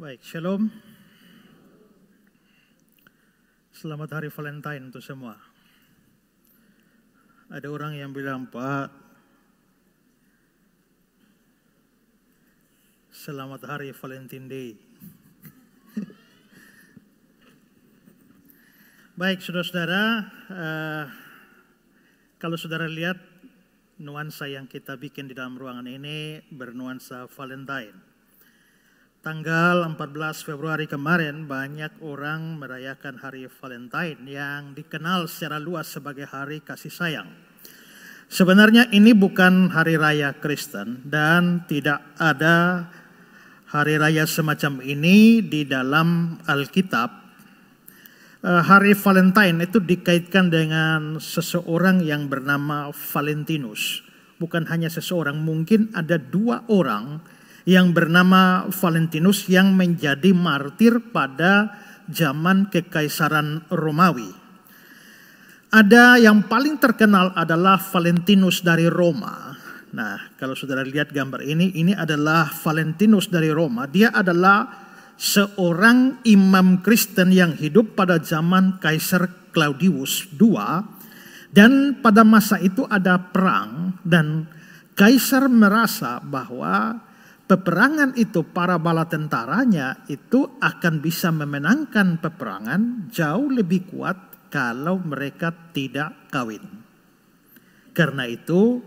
Baik, shalom. Selamat hari Valentine untuk semua. Ada orang yang bilang, Pak, selamat hari Valentine Day. Baik, saudara-saudara, kalau saudara lihat nuansa yang kita bikin di dalam ruangan ini bernuansa Valentine. Tanggal 14 Februari kemarin banyak orang merayakan hari Valentine yang dikenal secara luas sebagai hari kasih sayang. Sebenarnya ini bukan hari raya Kristen dan tidak ada hari raya semacam ini di dalam Alkitab. Hari Valentine itu dikaitkan dengan seseorang yang bernama Valentinus. Bukan hanya seseorang, mungkin ada dua orang yang bernama Valentinus yang menjadi martir pada zaman Kekaisaran Romawi. Ada yang paling terkenal adalah Valentinus dari Roma. Nah, kalau saudara lihat gambar ini adalah Valentinus dari Roma. Dia adalah seorang imam Kristen yang hidup pada zaman Kaisar Claudius II. Dan pada masa itu ada perang dan Kaisar merasa bahwa peperangan itu, para bala tentaranya itu akan bisa memenangkan peperangan jauh lebih kuat kalau mereka tidak kawin. Karena itu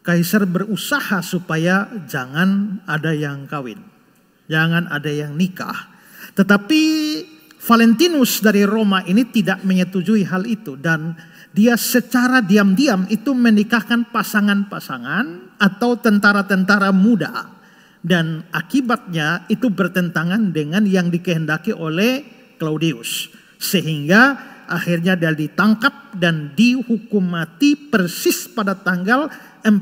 Kaisar berusaha supaya jangan ada yang kawin, jangan ada yang nikah. Tetapi Valentinus dari Roma ini tidak menyetujui hal itu dan dia secara diam-diam itu menikahkan pasangan-pasangan atau tentara-tentara muda. Dan akibatnya itu bertentangan dengan yang dikehendaki oleh Claudius. Sehingga akhirnya dia ditangkap dan dihukum mati persis pada tanggal 14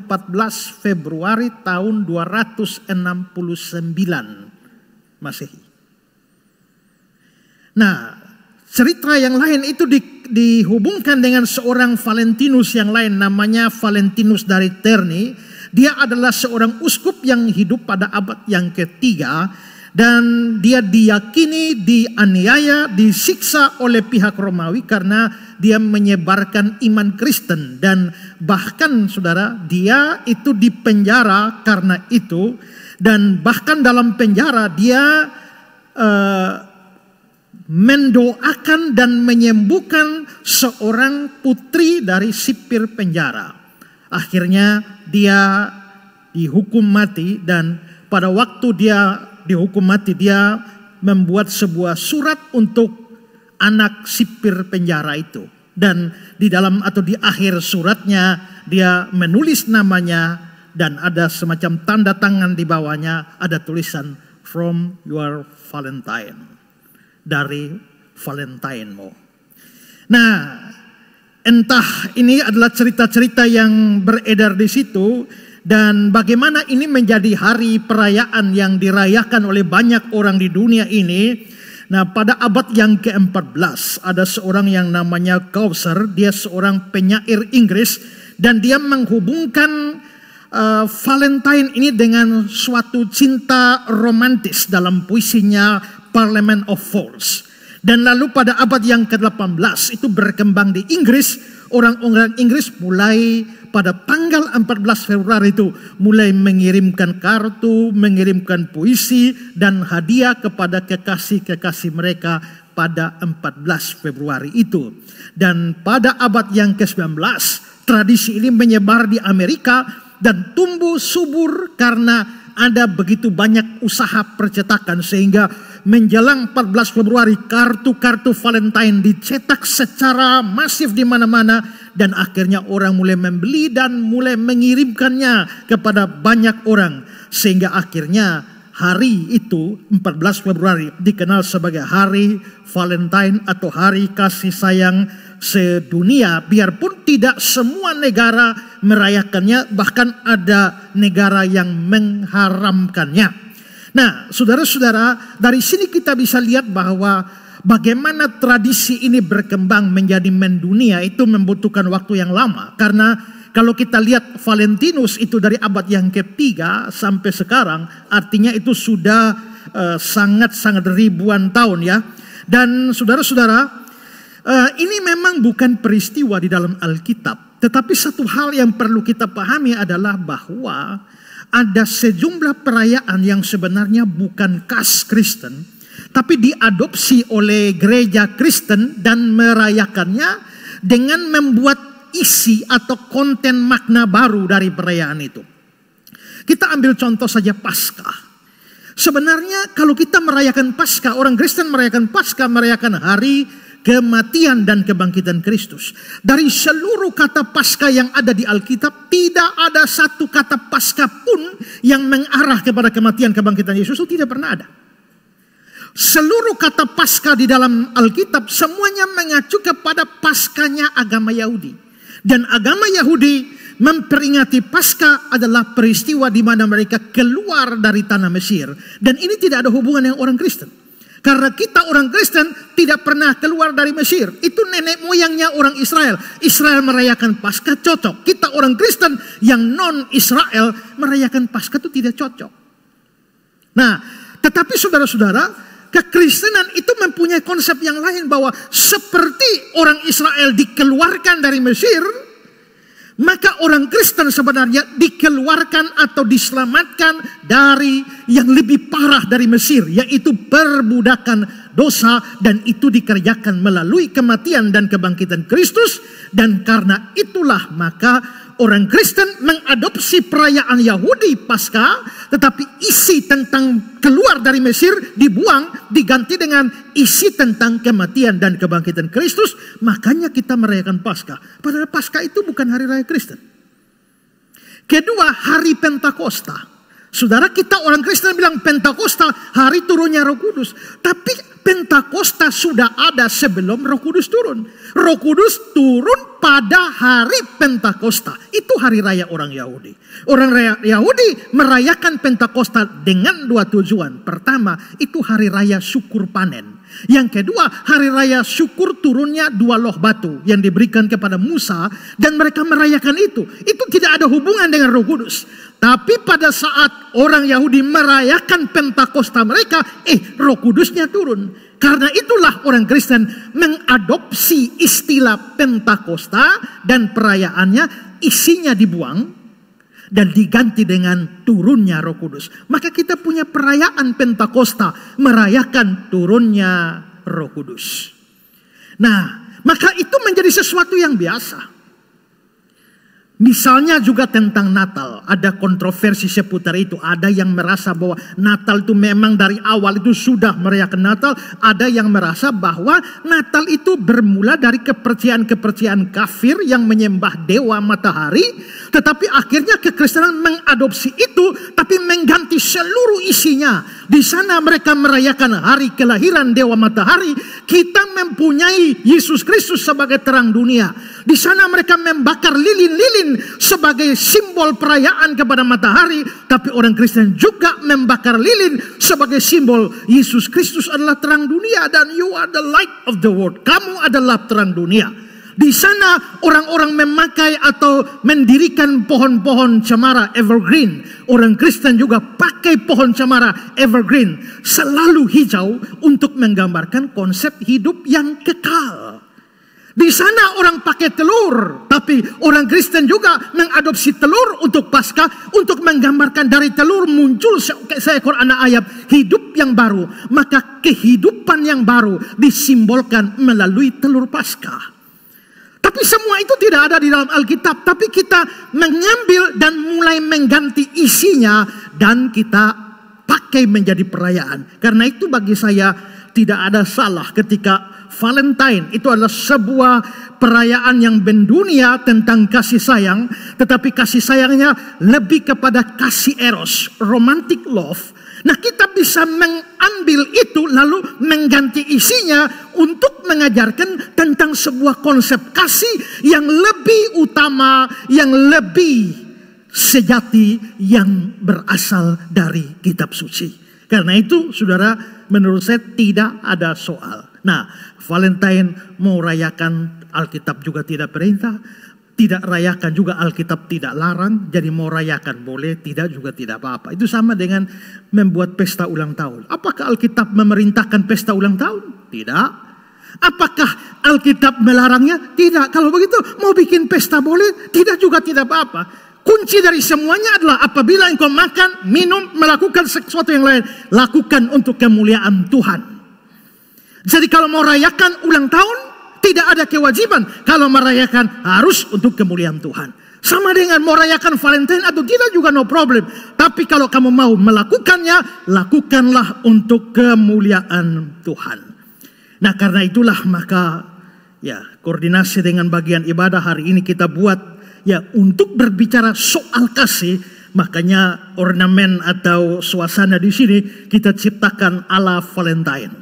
Februari tahun 269 Masehi. Nah, cerita yang lain itu dihubungkan dengan seorang Valentinus yang lain namanya Valentinus dari Terni. Dia adalah seorang uskup yang hidup pada abad yang ketiga dan dia diyakini dianiaya, disiksa oleh pihak Romawi karena dia menyebarkan iman Kristen dan bahkan saudara dia itu dipenjara karena itu dan bahkan dalam penjara dia mendoakan dan menyembuhkan seorang putri dari sipir penjara. Akhirnya dia dihukum mati dan pada waktu dia dihukum mati dia membuat sebuah surat untuk anak sipir penjara itu. Dan di dalam atau di akhir suratnya dia menulis namanya dan ada semacam tanda tangan di bawahnya ada tulisan from your Valentine. Dari Valentine-mu. Nah, entah ini adalah cerita-cerita yang beredar di situ dan bagaimana ini menjadi hari perayaan yang dirayakan oleh banyak orang di dunia ini. Nah, pada abad yang ke-14 ada seorang yang namanya Chaucer, dia seorang penyair Inggris dan dia menghubungkan Valentine ini dengan suatu cinta romantis dalam puisinya Parliament of Fools. Dan lalu pada abad yang ke-18 itu berkembang di Inggris. Orang-orang Inggris mulai pada tanggal 14 Februari itu mulai mengirimkan kartu, mengirimkan puisi dan hadiah kepada kekasih-kekasih mereka pada 14 Februari itu. Dan pada abad yang ke-19 tradisi ini menyebar di Amerika dan tumbuh subur karena ada begitu banyak usaha percetakan sehingga menjelang 14 Februari kartu-kartu Valentine dicetak secara masif di mana-mana dan akhirnya orang mulai membeli dan mulai mengirimkannya kepada banyak orang sehingga akhirnya hari itu 14 Februari dikenal sebagai hari Valentine atau hari kasih sayang sedunia. Biarpun tidak semua negara merayakannya, bahkan ada negara yang mengharamkannya. Nah, saudara-saudara, dari sini kita bisa lihat bahwa bagaimana tradisi ini berkembang menjadi mendunia itu membutuhkan waktu yang lama. Karena kalau kita lihat Valentinus itu dari abad yang ketiga sampai sekarang, artinya itu sudah sangat-sangat ribuan tahun ya. Dan saudara-saudara, ini memang bukan peristiwa di dalam Alkitab. Tetapi satu hal yang perlu kita pahami adalah bahwa ada sejumlah perayaan yang sebenarnya bukan khas Kristen, tapi diadopsi oleh gereja Kristen dan merayakannya dengan membuat isi atau konten makna baru dari perayaan itu. Kita ambil contoh saja Paskah. Sebenarnya kalau kita merayakan Paskah, orang Kristen merayakan Paskah, merayakan hari kematian dan kebangkitan Kristus. Dari seluruh kata Paskah yang ada di Alkitab, tidak ada satu kata Paskah pun yang mengarah kepada kematian kebangkitan Yesus. Itu tidak pernah ada. Seluruh kata Paskah di dalam Alkitab semuanya mengacu kepada Paskahnya agama Yahudi. Dan agama Yahudi memperingati Paskah adalah peristiwa di mana mereka keluar dari tanah Mesir. Dan ini tidak ada hubungan dengan orang Kristen. Karena kita orang Kristen tidak pernah keluar dari Mesir. Itu nenek moyangnya orang Israel. Israel merayakan Paskah cocok. Kita orang Kristen yang non-Israel merayakan Paskah itu tidak cocok. Nah, tetapi saudara-saudara, kekristenan itu mempunyai konsep yang lain. Bahwa seperti orang Israel dikeluarkan dari Mesir, maka orang Kristen sebenarnya dikeluarkan atau diselamatkan dari yang lebih parah dari Mesir, yaitu perbudakan dosa, dan itu dikerjakan melalui kematian dan kebangkitan Kristus. Dan karena itulah maka orang Kristen mengadopsi perayaan Yahudi Paskah, tetapi isi tentang keluar dari Mesir dibuang, diganti dengan isi tentang kematian dan kebangkitan Kristus. Makanya kita merayakan Paskah. Padahal Paskah itu bukan hari raya Kristen. Kedua, hari Pentakosta. Saudara, kita orang Kristen bilang Pentakosta hari turunnya Roh Kudus. Tapi Pentakosta sudah ada sebelum Roh Kudus turun. Roh Kudus turun pada hari Pentakosta. Itu hari raya orang Yahudi. Orang Yahudi merayakan Pentakosta dengan dua tujuan. Pertama, itu hari raya syukur panen. Yang kedua, hari raya syukur turunnya 2 loh batu yang diberikan kepada Musa, dan mereka merayakan itu. Itu tidak ada hubungan dengan Roh Kudus. Tapi pada saat orang Yahudi merayakan Pentakosta mereka, Roh Kudusnya turun. Karena itulah orang Kristen mengadopsi istilah Pentakosta dan perayaannya isinya dibuang dan diganti dengan turunnya Roh Kudus. Maka kita punya perayaan Pentakosta, merayakan turunnya Roh Kudus. Nah, maka itu menjadi sesuatu yang biasa. Misalnya juga tentang Natal, ada kontroversi seputar itu. Ada yang merasa bahwa Natal itu memang dari awal itu sudah merayakan Natal. Ada yang merasa bahwa Natal itu bermula dari kepercayaan-kepercayaan kafir yang menyembah dewa matahari. Tetapi akhirnya kekristenan mengadopsi itu, tapi mengganti seluruh isinya. Di sana mereka merayakan hari kelahiran dewa matahari. Kita mempunyai Yesus Kristus sebagai terang dunia. Di sana mereka membakar lilin-lilin sebagai simbol perayaan kepada matahari. Tapi orang Kristen juga membakar lilin sebagai simbol Yesus Kristus adalah terang dunia. Dan you are the light of the world. Kamu adalah terang dunia. Di sana orang-orang memakai atau mendirikan pohon-pohon cemara evergreen. Orang Kristen juga pakai pohon cemara evergreen. Selalu hijau untuk menggambarkan konsep hidup yang kekal. Di sana orang pakai telur, tapi orang Kristen juga mengadopsi telur untuk Paskah, untuk menggambarkan dari telur muncul seekor anak ayam, hidup yang baru. Maka kehidupan yang baru disimbolkan melalui telur Paskah. Tapi semua itu tidak ada di dalam Alkitab, tapi kita mengambil dan mulai mengganti isinya dan kita pakai menjadi perayaan. Karena itu bagi saya tidak ada salah ketika Valentine itu adalah sebuah perayaan yang mendunia tentang kasih sayang, tetapi kasih sayangnya lebih kepada kasih eros, romantic love. Nah, kita bisa mengambil itu lalu mengganti isinya untuk mengajarkan tentang sebuah konsep kasih yang lebih utama, yang lebih sejati, yang berasal dari kitab suci. Karena itu, saudara, menurut saya tidak ada soal. Nah, Valentine mau rayakan, Alkitab juga tidak perintah. Tidak rayakan juga Alkitab tidak larang, jadi mau rayakan boleh, tidak juga tidak apa-apa. Itu sama dengan membuat pesta ulang tahun. Apakah Alkitab memerintahkan pesta ulang tahun? Tidak. Apakah Alkitab melarangnya? Tidak. Kalau begitu mau bikin pesta boleh, tidak juga tidak apa-apa. Kunci dari semuanya adalah apabila engkau makan, minum, melakukan sesuatu yang lain, lakukan untuk kemuliaan Tuhan. Jadi kalau mau rayakan ulang tahun, tidak ada kewajiban. Kalau merayakan harus untuk kemuliaan Tuhan. Sama dengan mau rayakan Valentine atau tidak juga no problem. Tapi kalau kamu mau melakukannya, lakukanlah untuk kemuliaan Tuhan. Nah karena itulah maka ya koordinasi dengan bagian ibadah hari ini kita buat ya untuk berbicara soal kasih. Makanya ornamen atau suasana di sini kita ciptakan ala Valentine.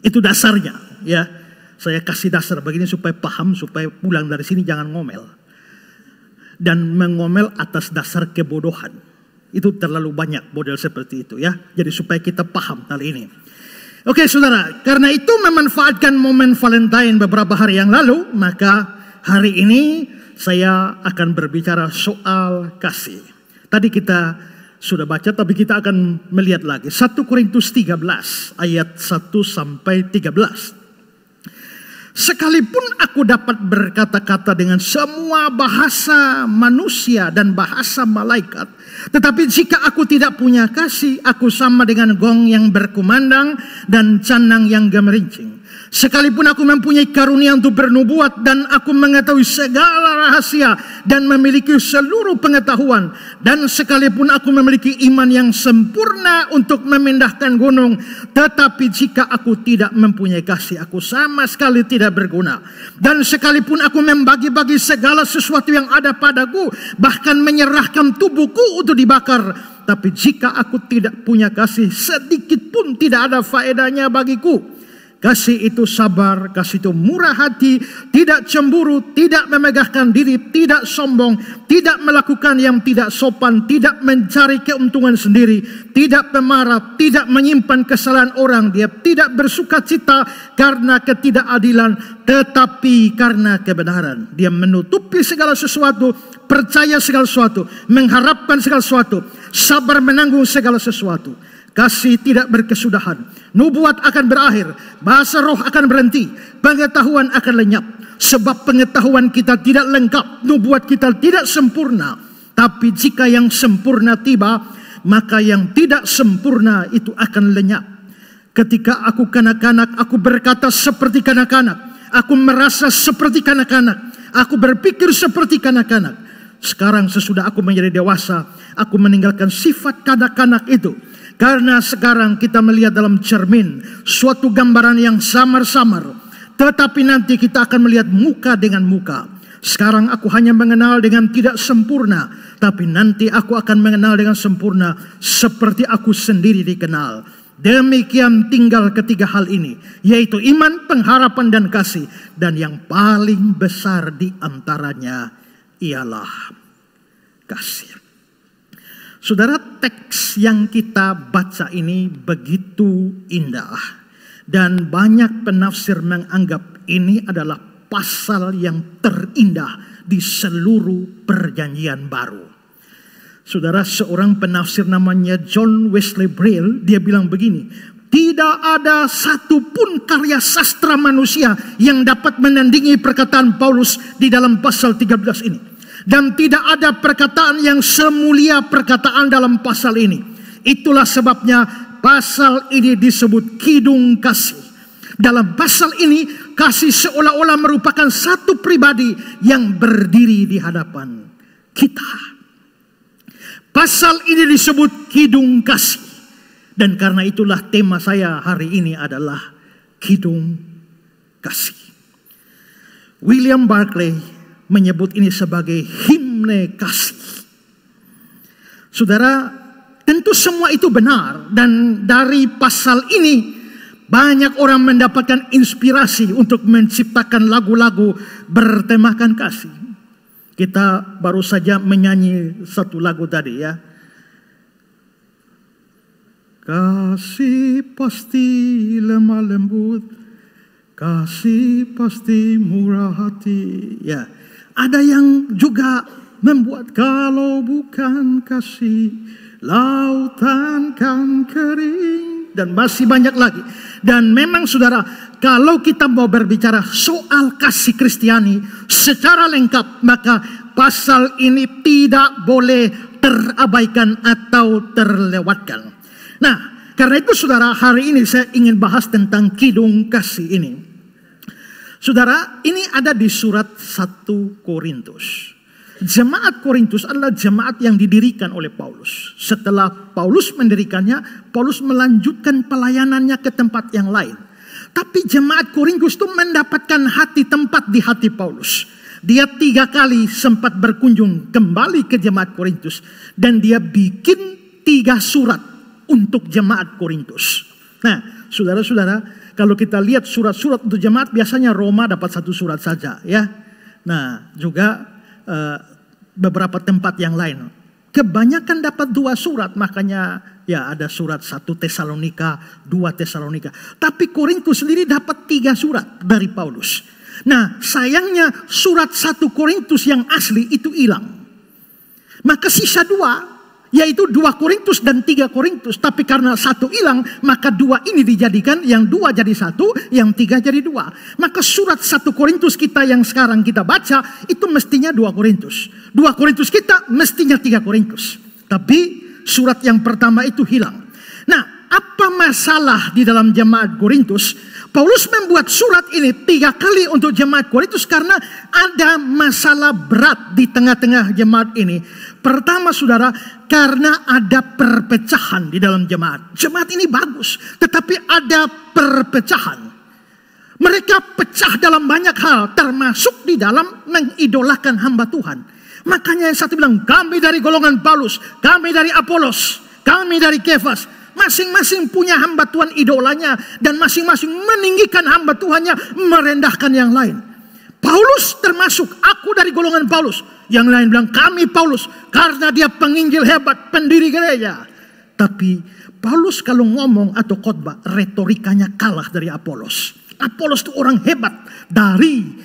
Itu dasarnya ya. Saya kasih dasar begini supaya paham, supaya pulang dari sini jangan ngomel. Dan mengomel atas dasar kebodohan. Itu terlalu banyak model seperti itu ya. Jadi supaya kita paham hal ini. Oke saudara, karena itu memanfaatkan momen Valentine beberapa hari yang lalu, maka hari ini saya akan berbicara soal kasih. Tadi kita sudah baca, tapi kita akan melihat lagi. 1 Korintus 13 ayat 1 sampai 13. Sekalipun aku dapat berkata-kata dengan semua bahasa manusia dan bahasa malaikat, tetapi jika aku tidak punya kasih, aku sama dengan gong yang berkumandang dan canang yang gemerincing. Sekalipun aku mempunyai karunia untuk bernubuat dan aku mengetahui segala rahasia dan memiliki seluruh pengetahuan, dan sekalipun aku memiliki iman yang sempurna untuk memindahkan gunung, tetapi jika aku tidak mempunyai kasih, aku sama sekali tidak berguna. Dan sekalipun aku membagi-bagi segala sesuatu yang ada padaku, bahkan menyerahkan tubuhku untuk dibakar, tapi jika aku tidak punya kasih, sedikit pun tidak ada faedahnya bagiku. Kasih itu sabar, kasih itu murah hati, tidak cemburu, tidak memegahkan diri, tidak sombong, tidak melakukan yang tidak sopan, tidak mencari keuntungan sendiri, tidak pemarah, tidak menyimpan kesalahan orang, dia tidak bersuka cita karena ketidakadilan, tetapi karena kebenaran. Dia menutupi segala sesuatu, percaya segala sesuatu, mengharapkan segala sesuatu, sabar menanggung segala sesuatu. Kasih tidak berkesudahan. Nubuat akan berakhir. Bahasa roh akan berhenti. Pengetahuan akan lenyap. Sebab pengetahuan kita tidak lengkap. Nubuat kita tidak sempurna. Tapi jika yang sempurna tiba, maka yang tidak sempurna itu akan lenyap. Ketika aku kanak-kanak, aku berkata seperti kanak-kanak. Aku merasa seperti kanak-kanak. Aku berpikir seperti kanak-kanak. Sekarang sesudah aku menjadi dewasa, aku meninggalkan sifat kanak-kanak itu. Karena sekarang kita melihat dalam cermin suatu gambaran yang samar-samar. Tetapi nanti kita akan melihat muka dengan muka. Sekarang aku hanya mengenal dengan tidak sempurna. Tapi nanti aku akan mengenal dengan sempurna seperti aku sendiri dikenal. Demikian tinggal ketiga hal ini, yaitu iman, pengharapan, dan kasih. Dan yang paling besar di antaranya ialah kasih. Saudara, teks yang kita baca ini begitu indah. Dan banyak penafsir menganggap ini adalah pasal yang terindah di seluruh perjanjian baru. Saudara, seorang penafsir namanya John Wesley Brill, dia bilang begini, tidak ada satupun karya sastra manusia yang dapat menandingi perkataan Paulus di dalam pasal 13 ini. Dan tidak ada perkataan yang semulia perkataan dalam pasal ini. Itulah sebabnya pasal ini disebut kidung kasih. Dalam pasal ini, kasih seolah-olah merupakan satu pribadi yang berdiri di hadapan kita. Pasal ini disebut kidung kasih. Dan karena itulah tema saya hari ini adalah kidung kasih. William Barclay menyebut ini sebagai himne kasih. Saudara, tentu semua itu benar. Dan dari pasal ini banyak orang mendapatkan inspirasi untuk menciptakan lagu-lagu bertemakan kasih. Kita baru saja menyanyi satu lagu tadi ya. Kasih pasti lemah lembut, kasih pasti murah hati. Ya, Ada yang juga membuat kalau bukan kasih lautan kan kering, dan masih banyak lagi. Dan memang saudara, kalau kita mau berbicara soal kasih Kristiani secara lengkap, maka pasal ini tidak boleh terabaikan atau terlewatkan. Nah, karena itu saudara, hari ini saya ingin bahas tentang kidung kasih ini. Saudara, ini ada di surat 1 Korintus. Jemaat Korintus adalah jemaat yang didirikan oleh Paulus. Setelah Paulus mendirikannya, Paulus melanjutkan pelayanannya ke tempat yang lain. Tapi jemaat Korintus itu mendapatkan tempat di hati Paulus. Dia 3 kali sempat berkunjung kembali ke jemaat Korintus. Dan dia bikin 3 surat untuk jemaat Korintus. Nah, saudara-saudara, kalau kita lihat surat-surat untuk jemaat, biasanya Roma dapat 1 surat saja, ya. Nah, juga beberapa tempat yang lain. Kebanyakan dapat 2 surat, makanya ya ada surat 1 Tesalonika, 2 Tesalonika. Tapi Korintus sendiri dapat 3 surat dari Paulus. Nah, sayangnya surat 1 Korintus yang asli itu hilang. Maka sisa 2, yaitu 2 Korintus dan 3 Korintus. Tapi karena 1 hilang, maka 2 ini dijadikan, yang 2 jadi 1, yang 3 jadi 2. Maka surat 1 Korintus kita yang sekarang kita baca, itu mestinya 2 Korintus. 2 Korintus kita mestinya 3 Korintus. Tapi surat yang pertama itu hilang. Nah, apa masalah di dalam jemaat Korintus? Paulus membuat surat ini 3 kali untuk jemaat Korintus karena ada masalah berat di tengah-tengah jemaat ini. Pertama saudara, karena ada perpecahan di dalam jemaat. Jemaat ini bagus, tetapi ada perpecahan. Mereka pecah dalam banyak hal, termasuk di dalam mengidolakan hamba Tuhan. Makanya yang satu bilang, kami dari golongan Paulus, kami dari Apolos, kami dari Kefas. Masing-masing punya hamba Tuhan idolanya, dan masing-masing meninggikan hamba Tuhannya, merendahkan yang lain. Paulus termasuk, aku dari golongan Paulus. Yang lain bilang kami Paulus karena dia penginjil hebat, pendiri gereja. Tapi Paulus kalau ngomong atau khotbah, retorikanya kalah dari Apolos. Apolos itu orang hebat, dari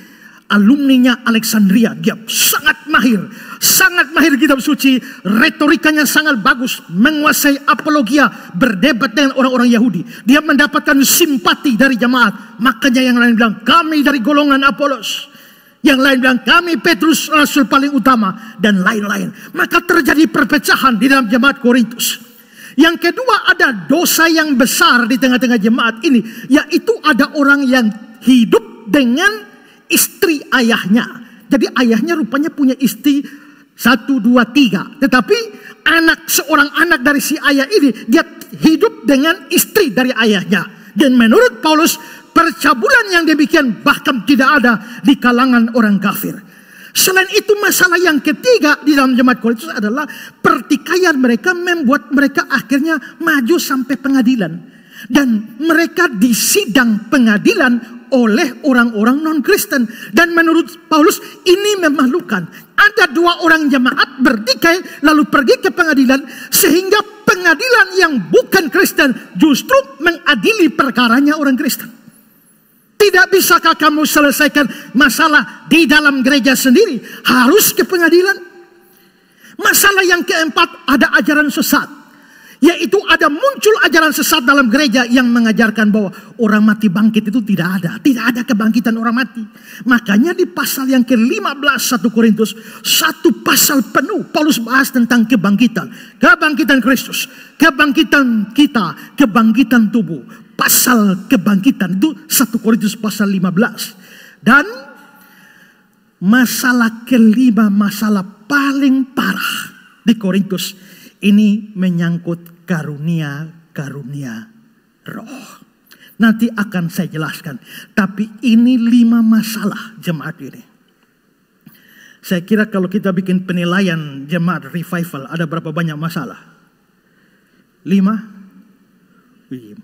alumninya Alexandria. Dia sangat mahir kitab suci, retorikanya sangat bagus, menguasai apologia, berdebat dengan orang-orang Yahudi. Dia mendapatkan simpati dari jemaat. Makanya yang lain bilang kami dari golongan Apolos. Yang lain bilang kami Petrus rasul paling utama, dan lain-lain. Maka terjadi perpecahan di dalam jemaat Korintus. Yang kedua, ada dosa yang besar di tengah-tengah jemaat ini, yaitu ada orang yang hidup dengan istri ayahnya. Jadi ayahnya rupanya punya istri 1, 2, 3. Tetapi seorang anak dari si ayah ini, dia hidup dengan istri dari ayahnya. Dan menurut Paulus, percabulan yang demikian bahkan tidak ada di kalangan orang kafir. Selain itu, masalah yang ketiga di dalam jemaat Korintus adalah pertikaian mereka membuat mereka akhirnya maju sampai pengadilan. Dan mereka disidang pengadilan oleh orang-orang non-Kristen. Dan menurut Paulus ini memalukan. Ada 2 orang jemaat bertikai lalu pergi ke pengadilan, sehingga pengadilan yang bukan Kristen justru mengadili perkaranya orang Kristen. Tidak bisakah kamu selesaikan masalah di dalam gereja sendiri? Harus ke pengadilan. Masalah yang keempat, ada ajaran sesat. Yaitu ada muncul ajaran sesat dalam gereja yang mengajarkan bahwa orang mati bangkit itu tidak ada. Tidak ada kebangkitan orang mati. Makanya di pasal yang ke-15 1 Korintus, 1 pasal penuh Paulus bahas tentang kebangkitan. Kebangkitan Kristus, kebangkitan kita, kebangkitan tubuh. Pasal kebangkitan itu 1 Korintus pasal 15. Dan masalah kelima, masalah paling parah di Korintus ini menyangkut karunia roh. Nanti akan saya jelaskan. Tapi ini 5 masalah jemaat ini. Saya kira kalau kita bikin penilaian jemaat revival, ada berapa banyak masalah? 5?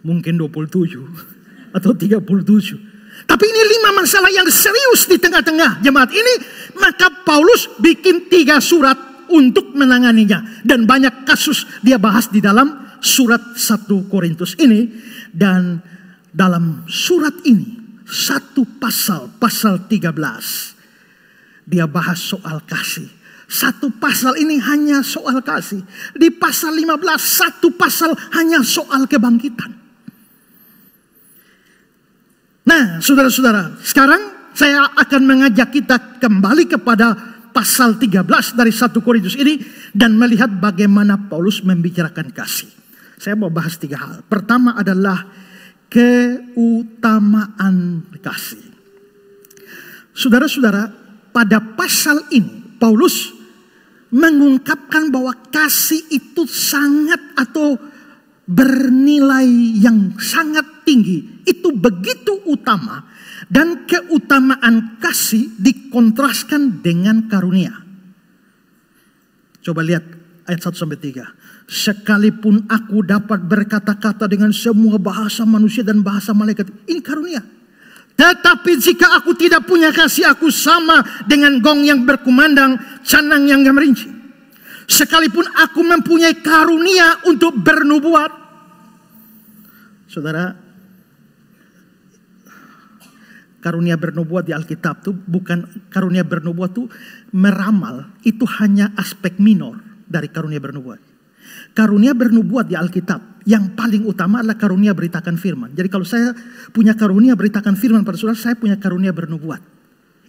Mungkin 27 atau 37. Tapi ini 5 masalah yang serius di tengah-tengah jemaat ini. Maka Paulus bikin 3 surat untuk menanganinya. Dan banyak kasus dia bahas di dalam surat 1 Korintus ini. Dan dalam surat ini, 1 pasal 13. dia bahas soal kasih. Satu pasal ini hanya soal kasih. Di pasal 15 satu pasal hanya soal kebangkitan. Nah, saudara-saudara, sekarang saya akan mengajak kita kembali kepada pasal 13 dari 1 Korintus ini dan melihat bagaimana Paulus membicarakan kasih. Saya mau bahas 3 hal. Pertama adalah keutamaan kasih. Saudara-saudara, pada pasal ini Paulus mengungkapkan bahwa kasih itu sangat atau bernilai yang sangat tinggi. Itu begitu utama. Dan keutamaan kasih dikontraskan dengan karunia. Coba lihat ayat 1-3. Sekalipun aku dapat berkata-kata dengan semua bahasa manusia dan bahasa malaikat. Ini karunia. Tetapi jika aku tidak punya kasih, aku sama dengan gong yang berkumandang, canang yang gemerincing. Sekalipun aku mempunyai karunia untuk bernubuat. Saudara, karunia bernubuat di Alkitab itu bukan karunia bernubuat itu meramal. Itu hanya aspek minor dari karunia bernubuat. Karunia bernubuat di Alkitab yang paling utama adalah karunia beritakan firman. Jadi kalau saya punya karunia beritakan firman pada saudara, saya punya karunia bernubuat.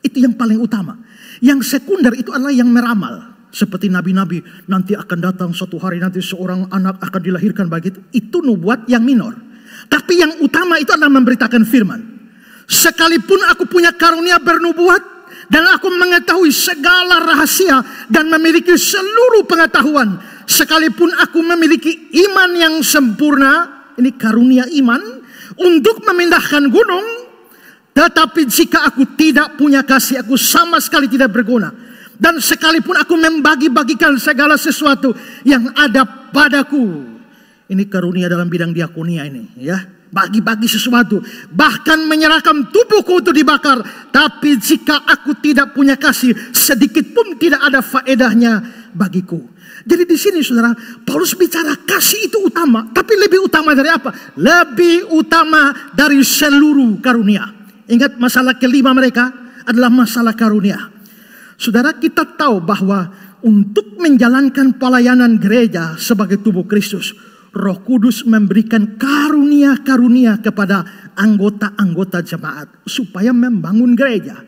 Itu yang paling utama. Yang sekunder itu adalah yang meramal. Seperti nabi-nabi, nanti akan datang suatu hari, nanti seorang anak akan dilahirkan begitu. Itu nubuat yang minor. Tapi yang utama itu adalah memberitakan firman. Sekalipun aku punya karunia bernubuat dan aku mengetahui segala rahasia dan memiliki seluruh pengetahuan, sekalipun aku memiliki iman yang sempurna, ini karunia iman, untuk memindahkan gunung, tetapi jika aku tidak punya kasih, aku sama sekali tidak berguna. Dan sekalipun aku membagi-bagikan segala sesuatu yang ada padaku, ini karunia dalam bidang diakonia ini, ya. Bagi-bagi sesuatu, bahkan menyerahkan tubuhku untuk dibakar, tapi jika aku tidak punya kasih, sedikit pun tidak ada faedahnya bagiku. Jadi di sini saudara, Paulus bicara kasih itu utama, tapi lebih utama dari apa? Lebih utama dari seluruh karunia. Ingat masalah kelima mereka adalah masalah karunia. Saudara, kita tahu bahwa untuk menjalankan pelayanan gereja sebagai tubuh Kristus, Roh Kudus memberikan karunia-karunia kepada anggota-anggota jemaat supaya membangun gereja.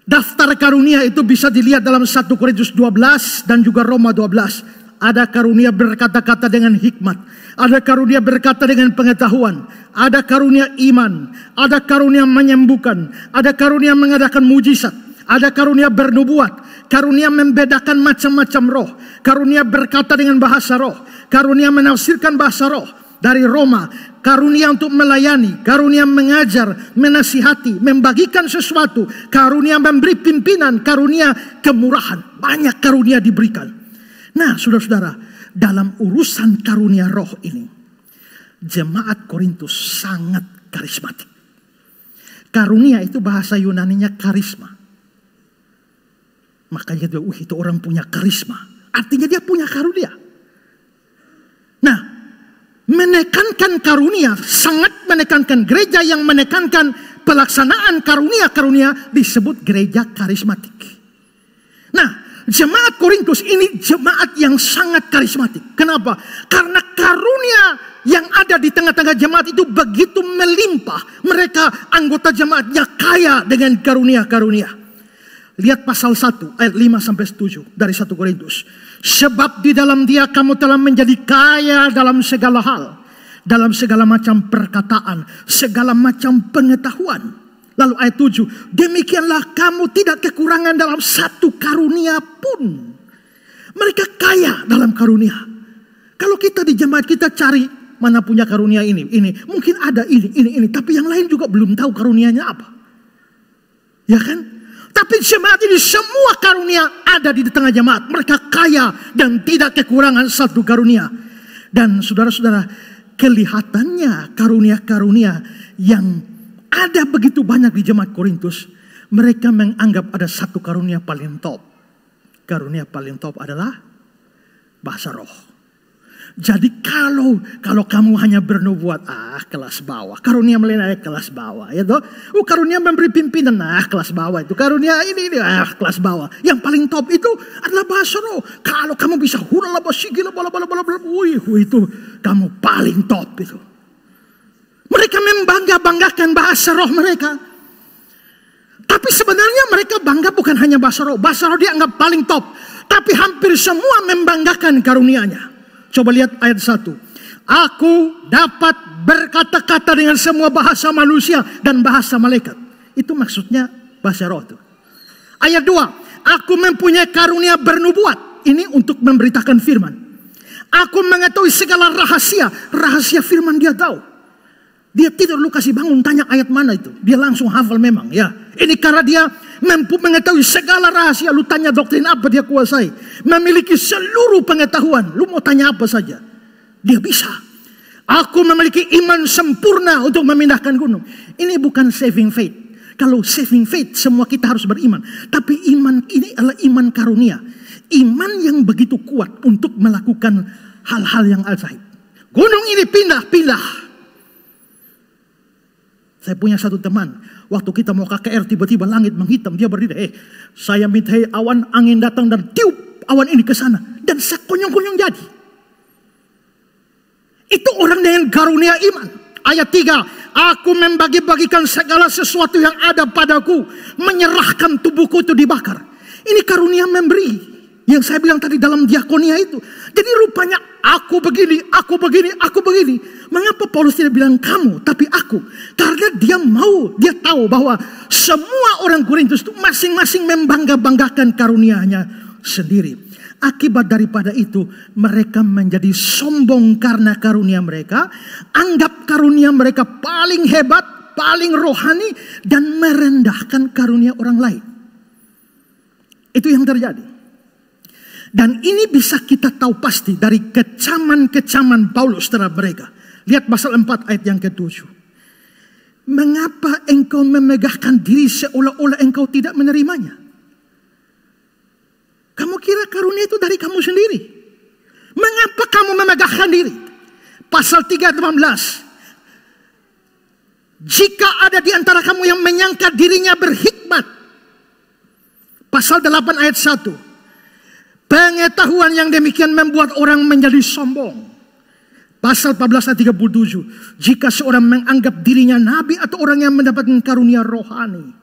Daftar karunia itu bisa dilihat dalam 1 Korintus 12 dan juga Roma 12. Ada karunia berkata-kata dengan hikmat, ada karunia berkata dengan pengetahuan, ada karunia iman, ada karunia menyembuhkan, ada karunia mengadakan mujizat, ada karunia bernubuat, karunia membedakan macam-macam roh, karunia berkata dengan bahasa roh, karunia menafsirkan bahasa roh dari Roma, karunia untuk melayani, karunia mengajar, menasihati, membagikan sesuatu, karunia memberi pimpinan, karunia kemurahan. Banyak karunia diberikan. Nah, saudara-saudara, dalam urusan karunia roh ini, jemaat Korintus sangat karismatik. Karunia itu bahasa Yunaninya karisma. Makanya dia, itu orang punya karisma. Artinya dia punya karunia. Nah, menekankan karunia, sangat menekankan. Gereja yang menekankan pelaksanaan karunia-karunia disebut gereja karismatik. Nah, jemaat Korintus ini jemaat yang sangat karismatik. Kenapa? Karena karunia yang ada di tengah-tengah jemaat itu begitu melimpah. Mereka anggota jemaatnya kaya dengan karunia-karunia. Lihat pasal 1 ayat 5-7 dari 1 Korintus. Sebab di dalam dia kamu telah menjadi kaya dalam segala hal. Dalam segala macam perkataan, segala macam pengetahuan. Lalu ayat 7. Demikianlah kamu tidak kekurangan dalam satu karunia pun. Mereka kaya dalam karunia. Kalau kita di jemaat kita cari mana punya karunia ini. Mungkin ada ini. Tapi yang lain juga belum tahu karunianya apa. Ya kan? Tapi jemaat ini semua karunia ada di tengah jemaat. Mereka kaya dan tidak kekurangan satu karunia. Dan saudara-saudara, kelihatannya karunia-karunia yang ada begitu banyak di jemaat Korintus, mereka menganggap ada satu karunia paling top. Karunia paling top adalah bahasa roh. Jadi kalau kamu hanya bernubuat, kelas bawah. Karunia melayani kelas bawah, ya toh. Karunia memberi pimpinan, kelas bawah itu. Karunia ini kelas bawah. Yang paling top itu adalah bahasa roh. Kalau kamu bisa hula basigila itu kamu paling top itu. Mereka membanggakan bahasa roh mereka. Tapi sebenarnya mereka bangga bukan hanya bahasa roh. Bahasa roh dianggap paling top. Tapi hampir semua membanggakan karunianya. Coba lihat ayat 1. Aku dapat berkata-kata dengan semua bahasa manusia dan bahasa malaikat. Itu maksudnya bahasa roh itu. Ayat 2. Aku mempunyai karunia bernubuat. Ini untuk memberitakan firman. Aku mengetahui segala rahasia. Rahasia firman dia tahu. Dia tidur lu kasih bangun tanya ayat mana itu. Dia langsung hafal memang ya. Ini karena dia mampu mengetahui segala rahasia. Lu tanya doktrin apa dia kuasai. Memiliki seluruh pengetahuan. Lu mau tanya apa saja. Dia bisa. Aku memiliki iman sempurna untuk memindahkan gunung. Ini bukan saving faith. Kalau saving faith semua kita harus beriman. Tapi iman ini adalah iman karunia. Iman yang begitu kuat untuk melakukan hal-hal yang ajaib. Gunung ini pindah. Saya punya satu teman, waktu kita mau KKR tiba-tiba langit menghitam, dia berdiri, saya minta awan angin datang dan tiup awan ini ke sana. Dan sekonyong-konyong jadi. Itu orang dengan karunia iman. Ayat 3, aku membagi-bagikan segala sesuatu yang ada padaku, menyerahkan tubuhku itu dibakar. Ini karunia memberi. Yang saya bilang tadi dalam diakonia itu. Jadi rupanya aku begini. Mengapa Paulus tidak bilang kamu tapi aku? Karena dia tahu bahwa semua orang Korintus itu masing-masing membangga-banggakan karunianya sendiri. Akibat daripada itu mereka menjadi sombong karena karunia mereka. Anggap karunia mereka paling hebat, paling rohani. Dan merendahkan karunia orang lain. Itu yang terjadi. Dan ini bisa kita tahu pasti dari kecaman-kecaman Paulus terhadap mereka. Lihat pasal 4 ayat yang ke-7. Mengapa engkau memegahkan diri seolah-olah engkau tidak menerimanya? Kamu kira karunia itu dari kamu sendiri? Mengapa kamu memegahkan diri? Pasal 3 18. Jika ada di antara kamu yang menyangka dirinya berhikmat. Pasal 8 ayat 1. Pengetahuan yang demikian membuat orang menjadi sombong. Pasal 14 ayat 37. Jika seorang menganggap dirinya nabi atau orang yang mendapatkan karunia rohani.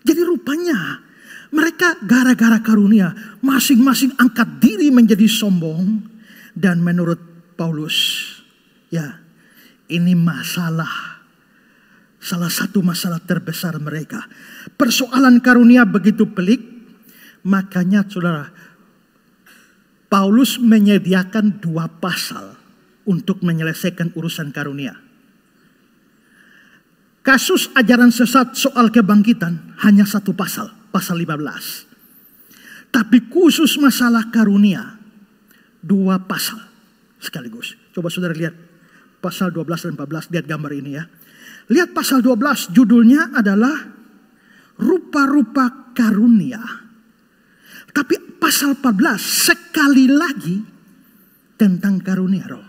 Jadi rupanya mereka gara-gara karunia masing-masing angkat diri menjadi sombong. Dan menurut Paulus, ya ini masalah. Salah satu masalah terbesar mereka. Persoalan karunia begitu pelik. Makanya saudara, Paulus menyediakan 2 pasal untuk menyelesaikan urusan karunia. Kasus ajaran sesat soal kebangkitan hanya 1 pasal, pasal 15. Tapi khusus masalah karunia 2 pasal sekaligus. Coba saudara lihat pasal 12 dan 14, lihat gambar ini ya. Lihat pasal 12 judulnya adalah rupa-rupa karunia. Tapi pasal 14 sekali lagi tentang karunia roh.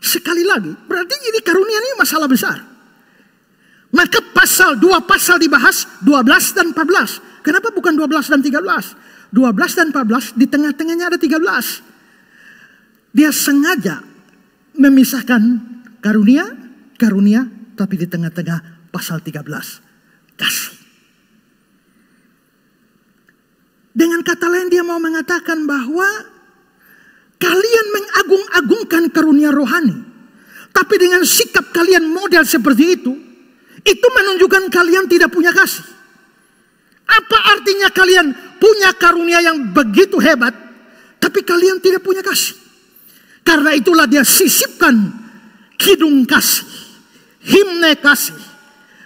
Sekali lagi. Berarti ini karunia ini masalah besar. Maka pasal 2 pasal dibahas 12 dan 14. Kenapa bukan 12 dan 13? 12 dan 14 di tengah-tengahnya ada 13. Dia sengaja memisahkan karunia tapi di tengah-tengah pasal 13 kasih. Dengan kata lain dia mau mengatakan bahwa kalian mengagung-agungkan karunia rohani. Tapi dengan sikap kalian model seperti itu menunjukkan kalian tidak punya kasih. Apa artinya kalian punya karunia yang begitu hebat, tapi kalian tidak punya kasih? Karena itulah dia sisipkan kidung kasih, himne kasih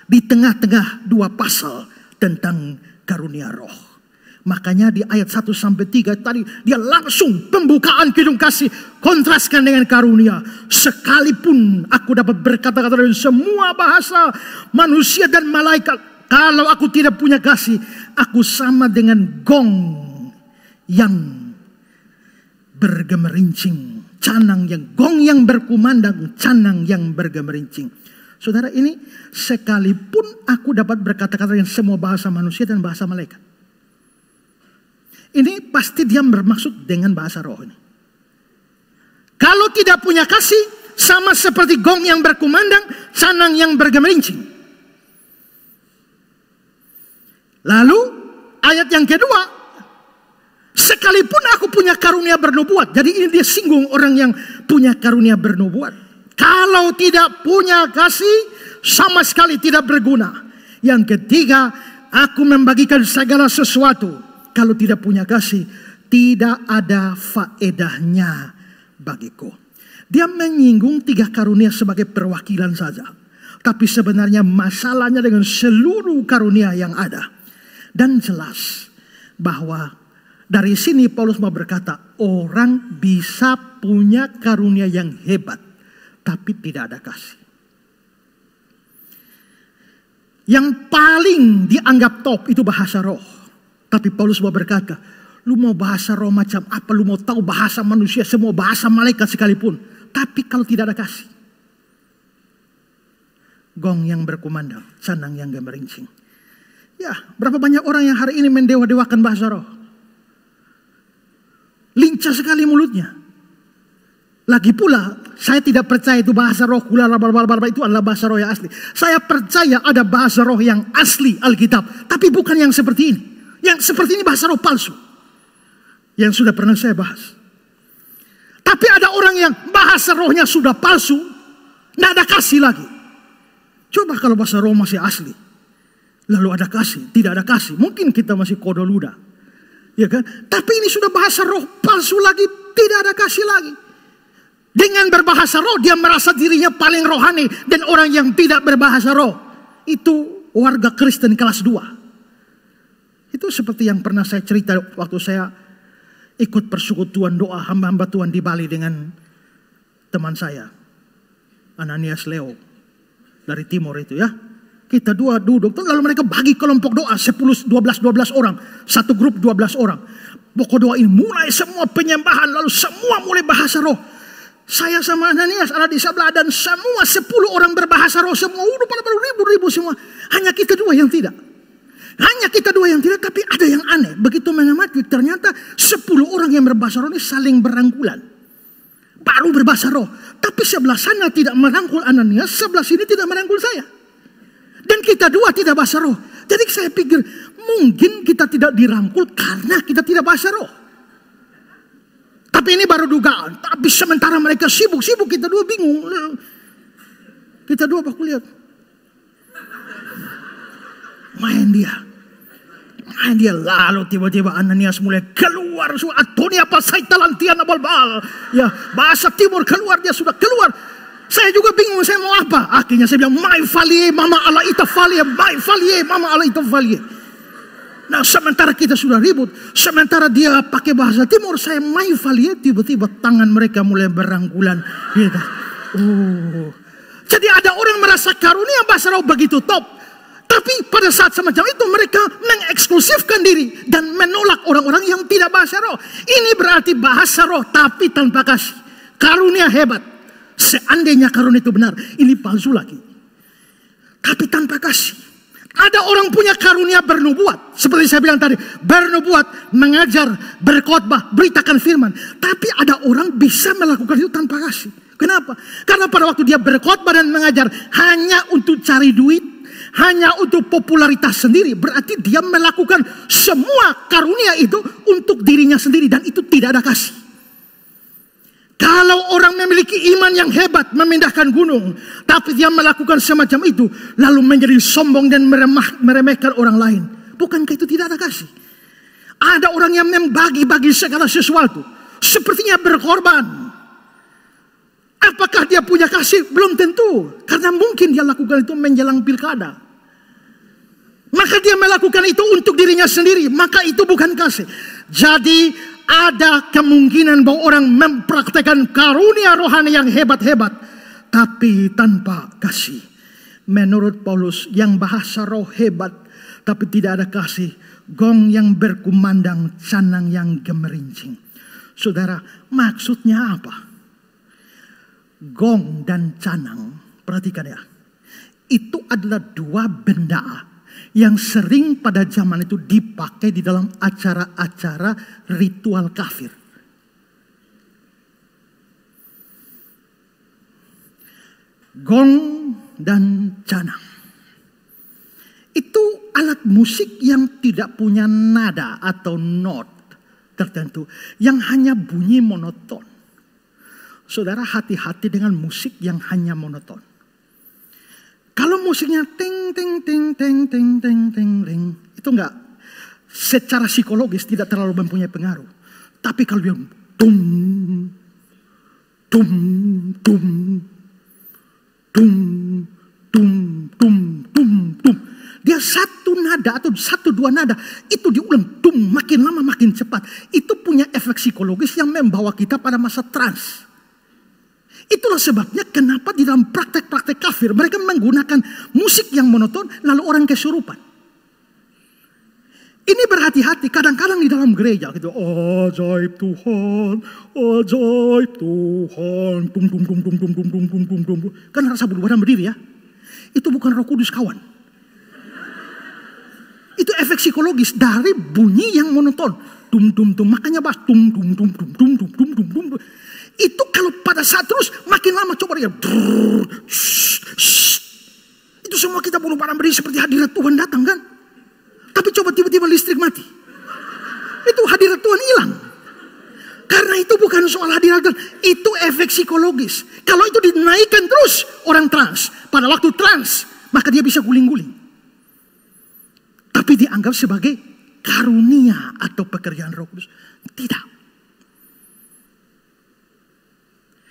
di tengah-tengah 2 pasal tentang karunia roh. Makanya di ayat 1-3 tadi dia langsung pembukaan kidung kasih. Kontraskan dengan karunia. Sekalipun aku dapat berkata-kata dengan semua bahasa manusia dan malaikat. Kalau aku tidak punya kasih, aku sama dengan gong yang bergemerincing gong yang berkumandang, canang yang bergemerincing. Saudara, ini sekalipun aku dapat berkata-kata dengan semua bahasa manusia dan bahasa malaikat, ini pasti dia bermaksud dengan bahasa roh ini. Kalau tidak punya kasih, sama seperti gong yang berkumandang, canang yang bergemerincing. Lalu ayat yang kedua, sekalipun aku punya karunia bernubuat. Jadi ini dia singgung orang yang punya karunia bernubuat. Kalau tidak punya kasih, sama sekali tidak berguna. Yang ketiga, aku membagikan segala sesuatu. Kalau tidak punya kasih, tidak ada faedahnya bagiku. Dia menyinggung 3 karunia sebagai perwakilan saja. Tapi sebenarnya masalahnya dengan seluruh karunia yang ada. Dan jelas bahwa dari sini Paulus mau berkata, orang bisa punya karunia yang hebat, tapi tidak ada kasih. Yang paling dianggap top itu bahasa roh. Tapi Paulus mau berkata, lu mau bahasa roh macam apa, lu mau tahu bahasa manusia, semua bahasa malaikat sekalipun. Tapi kalau tidak ada kasih, gong yang berkumandang, canang yang gemerincing. Ya, berapa banyak orang yang hari ini mendewa-dewakan bahasa roh. Lincah sekali mulutnya. Lagi pula, saya tidak percaya itu bahasa roh itu adalah bahasa roh yang asli. Saya percaya ada bahasa roh yang asli Alkitab, tapi bukan yang seperti ini. Yang seperti ini bahasa roh palsu. Yang sudah pernah saya bahas. Tapi ada orang yang bahasa rohnya sudah palsu, tidak ada kasih lagi. Coba kalau bahasa roh masih asli, lalu ada kasih, tidak ada kasih, mungkin kita masih kodoluda, ya kan? Tapi ini sudah bahasa roh palsu lagi, tidak ada kasih lagi. Dengan berbahasa roh dia merasa dirinya paling rohani, dan orang yang tidak berbahasa roh itu warga Kristen kelas 2. Itu seperti yang pernah saya cerita waktu saya ikut persekutuan doa hamba-hamba Tuhan di Bali dengan teman saya, Ananias Leo dari timur itu ya. Kita dua duduk, lalu mereka bagi kelompok doa 10, 12 orang. Satu grup 12 orang. Pokok doa ini mulai semua penyembahan, lalu semua mulai bahasa roh. Saya sama Ananias ada di sebelah dan semua 10 orang berbahasa roh. Semua udah pada ribu-ribu semua. Hanya kita 2 yang tidak. Hanya kita 2 yang tidak, tapi ada yang aneh. Begitu mengamati, ternyata 10 orang yang berbahasa roh ini saling berangkulan. Baru berbahasa roh. Tapi sebelah sana tidak merangkul Ananias, sebelah sini tidak merangkul saya. Dan kita 2 tidak bahasa roh. Jadi saya pikir mungkin kita tidak dirangkul karena kita tidak bahasa roh. Tapi ini baru dugaan. Tapi sementara mereka sibuk-sibuk, kita 2 bingung. Kita 2 aku lihat. Main dia lalu tiba-tiba Ananias mulai keluar. Atonia apa saitalantian abal-bal. Ya, bahasa timur keluar, dia sudah keluar. Saya juga bingung saya mau apa. Akhirnya saya bilang, mai falie mama ala ita falie, mai falie mama ala ita falie. Nah, sementara kita sudah ribut, sementara dia pakai bahasa timur, saya mai falie, tiba-tiba tangan mereka mulai berangkulan. Gitu. Jadi ada orang merasa karunia bahasa roh begitu top. Tapi pada saat semacam itu mereka mengeksklusifkan diri dan menolak orang-orang yang tidak bahasa roh. Ini berarti bahasa roh tapi tanpa kasih. Karunia hebat. Seandainya karunia itu benar, ini palsu lagi. Tapi tanpa kasih. Ada orang punya karunia bernubuat. Seperti saya bilang tadi, bernubuat, mengajar, berkhotbah, beritakan firman. Tapi ada orang bisa melakukan itu tanpa kasih. Kenapa? Karena pada waktu dia berkhotbah dan mengajar hanya untuk cari duit, hanya untuk popularitas sendiri, berarti dia melakukan semua karunia itu untuk dirinya sendiri dan itu tidak ada kasih. Kalau orang memiliki iman yang hebat memindahkan gunung, tapi dia melakukan semacam itu lalu menjadi sombong dan meremehkan orang lain, bukankah itu tidak ada kasih? Ada orang yang membagi-bagi segala sesuatu, sepertinya berkorban. Apakah dia punya kasih? Belum tentu, karena mungkin dia lakukan itu menjelang pilkada. Maka dia melakukan itu untuk dirinya sendiri. Maka itu bukan kasih. Jadi ada kemungkinan bahwa orang mempraktekkan karunia rohani yang hebat-hebat. Tapi tanpa kasih. Menurut Paulus yang bahasa roh hebat. Tapi tidak ada kasih. Gong yang berkumandang, canang yang gemerincing. Saudara, maksudnya apa? Gong dan canang, perhatikan ya. Itu adalah dua benda yang sering pada zaman itu dipakai di dalam acara-acara ritual kafir. Gong dan canang. Itu alat musik yang tidak punya nada atau not tertentu, yang hanya bunyi monoton. Saudara, hati-hati dengan musik yang hanya monoton. Kalau musiknya ting ting ting ting ting ting ting ting, itu enggak, secara psikologis tidak terlalu mempunyai pengaruh. Tapi kalau dia tum tum tum tum tum tum tum tum, dia satu nada atau satu dua nada itu diulang tum, makin lama makin cepat. Itu punya efek psikologis yang membawa kita pada masa trans. Itulah sebabnya kenapa di dalam praktek-praktek kafir mereka menggunakan musik yang monoton lalu orang kesurupan. Ini berhati-hati, kadang-kadang di dalam gereja gitu, ajaib Tuhan, ajaib Tuhan, tum tum tum tum tum tum tum tum tum tum. Kan rasa bulu badan berdiri ya. Itu bukan Roh Kudus, kawan. Itu efek psikologis dari bunyi yang monoton. Tum tum tum, makanya bahas tum tum tum tum tum tum tum tum tum. Itu kalau pada saat terus makin lama coba dia. Itu semua kita bulu badan berdiri seperti hadirat Tuhan datang kan. Tapi coba tiba-tiba listrik mati. Itu hadirat Tuhan hilang. Karena itu bukan soal hadirat Tuhan. Itu efek psikologis. Kalau itu dinaikkan terus orang trans. Pada waktu trans maka dia bisa guling-guling. Tapi dianggap sebagai karunia atau pekerjaan Roh Kudus. Tidak.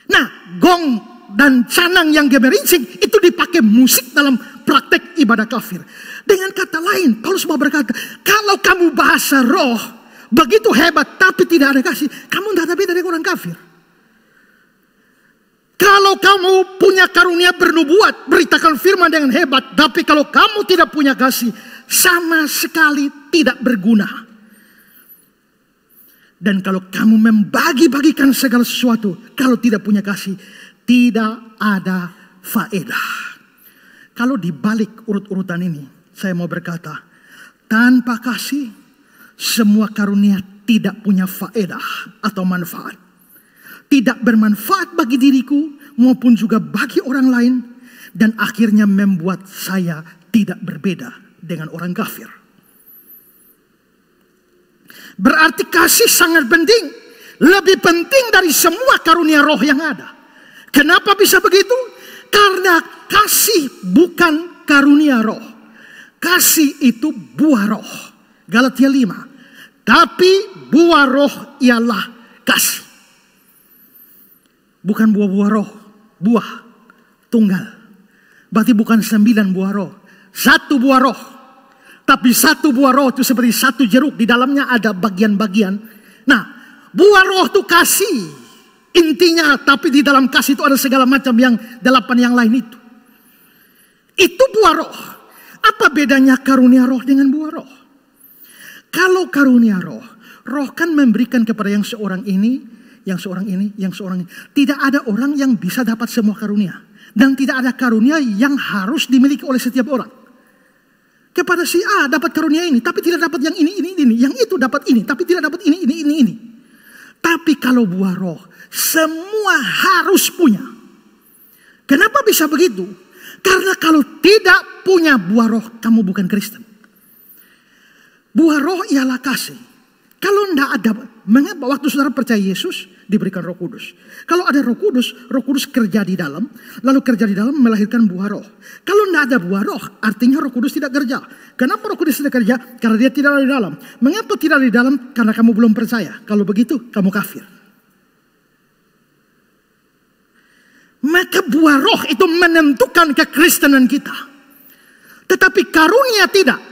Nah, gong dan canang yang gemerincing itu dipakai musik dalam praktek ibadah kafir. Dengan kata lain, Paulus mau berkata, kalau kamu bahasa roh begitu hebat tapi tidak ada kasih, kamu tidak ada beda dari orang kafir. Kalau kamu punya karunia bernubuat, beritakan firman dengan hebat, tapi kalau kamu tidak punya kasih, sama sekali tidak berguna. Dan kalau kamu membagi-bagikan segala sesuatu, kalau tidak punya kasih, tidak ada faedah. Kalau dibalik urut-urutan ini, saya mau berkata, tanpa kasih, semua karunia tidak punya faedah atau manfaat. Tidak bermanfaat bagi diriku, maupun juga bagi orang lain. Dan akhirnya membuat saya tidak berbeda dengan orang kafir. Berarti kasih sangat penting. Lebih penting dari semua karunia roh yang ada. Kenapa bisa begitu? Karena kasih bukan karunia roh. Kasih itu buah roh. Galatia 5. Tapi buah roh ialah kasih. Bukan buah-buah roh. Buah tunggal. Berarti bukan 9 buah roh. 1 buah roh. Tapi 1 buah roh itu seperti 1 jeruk. Di dalamnya ada bagian-bagian. Nah, buah roh itu kasih. Intinya, tapi di dalam kasih itu ada segala macam yang 8 yang lain itu. Itu buah roh. Apa bedanya karunia roh dengan buah roh? Kalau karunia roh, roh kan memberikan kepada yang seorang ini, yang seorang ini, yang seorang ini. Tidak ada orang yang bisa dapat semua karunia. Dan tidak ada karunia yang harus dimiliki oleh setiap orang. Kepada si A dapat karunia ini, tapi tidak dapat yang ini. Yang itu dapat ini, tapi tidak dapat ini. Tapi kalau buah roh, semua harus punya. Kenapa bisa begitu? Karena kalau tidak punya buah roh, kamu bukan Kristen. Buah roh ialah kasih. Kalau tidak ada, mengapa waktu saudara percaya Yesus diberikan Roh Kudus? Kalau ada Roh Kudus kerja di dalam, lalu kerja di dalam melahirkan buah roh. Kalau tidak ada buah roh, artinya Roh Kudus tidak kerja. Kenapa Roh Kudus tidak kerja? Karena dia tidak ada di dalam. Mengapa tidak ada di dalam? Karena kamu belum percaya. Kalau begitu, kamu kafir. Maka buah roh itu menentukan kekristenan kita. Tetapi karunia tidak.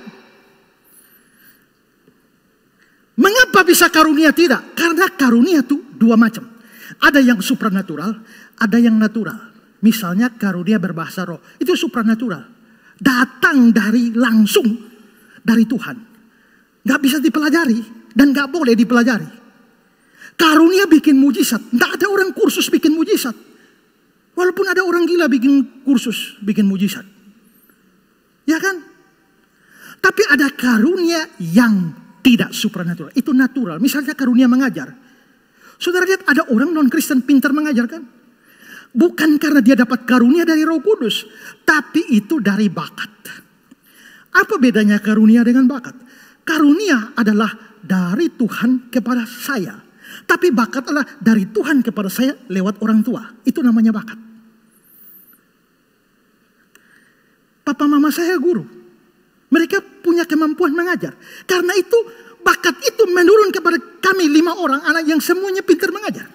Mengapa bisa karunia tidak? Karena karunia itu 2 macam. Ada yang supranatural, ada yang natural. Misalnya karunia berbahasa roh, itu supranatural. Datang langsung dari Tuhan. Gak bisa dipelajari dan gak boleh dipelajari. Karunia bikin mujizat. Gak ada orang kursus bikin mujizat. Walaupun ada orang gila bikin kursus, bikin mujizat. Ya kan? Tapi ada karunia yang tidak supranatural. Itu natural. Misalnya karunia mengajar. Saudara lihat ada orang non-Kristen pintar mengajar kan? Bukan karena dia dapat karunia dari Roh Kudus. Tapi itu dari bakat. Apa bedanya karunia dengan bakat? Karunia adalah dari Tuhan kepada saya. Tapi bakat adalah dari Tuhan kepada saya lewat orang tua. Itu namanya bakat. Papa mama saya guru. Mereka punya kemampuan mengajar. Karena itu bakat itu menurun kepada kami 5 orang anak yang semuanya pintar mengajar.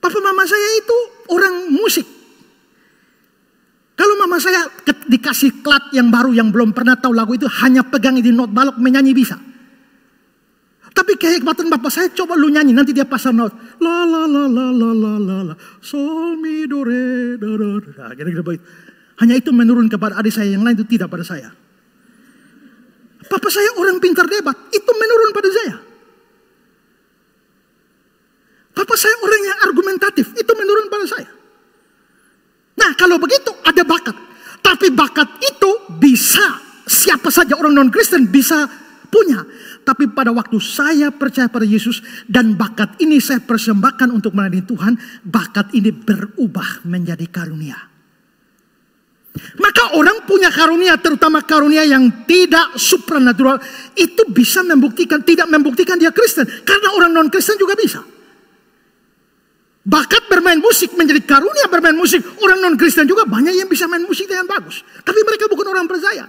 Papa mama saya itu orang musik. Kalau mama saya dikasih klat yang baru yang belum pernah tahu lagu itu, hanya pegang di not balok menyanyi bisa. Tapi kehebatan bapak saya, coba lu nyanyi, nanti dia pasang not. La la la la la la la la, sol mi do re do do. Nah, kira-kira begitu. Hanya itu menurun kepada adik saya, yang lain itu tidak pada saya. Papa saya orang pintar debat, itu menurun pada saya. Papa saya orang yang argumentatif, itu menurun pada saya. Nah kalau begitu ada bakat. Tapi bakat itu bisa siapa saja orang non-Kristen bisa punya. Tapi pada waktu saya percaya pada Yesus dan bakat ini saya persembahkan untuk melayani Tuhan, bakat ini berubah menjadi karunia. Maka orang punya karunia, terutama karunia yang tidak supranatural, itu bisa membuktikan, tidak membuktikan dia Kristen. Karena orang non-Kristen juga bisa. Bakat bermain musik menjadi karunia bermain musik. Orang non-Kristen juga banyak yang bisa main musik dengan bagus. Tapi mereka bukan orang percaya.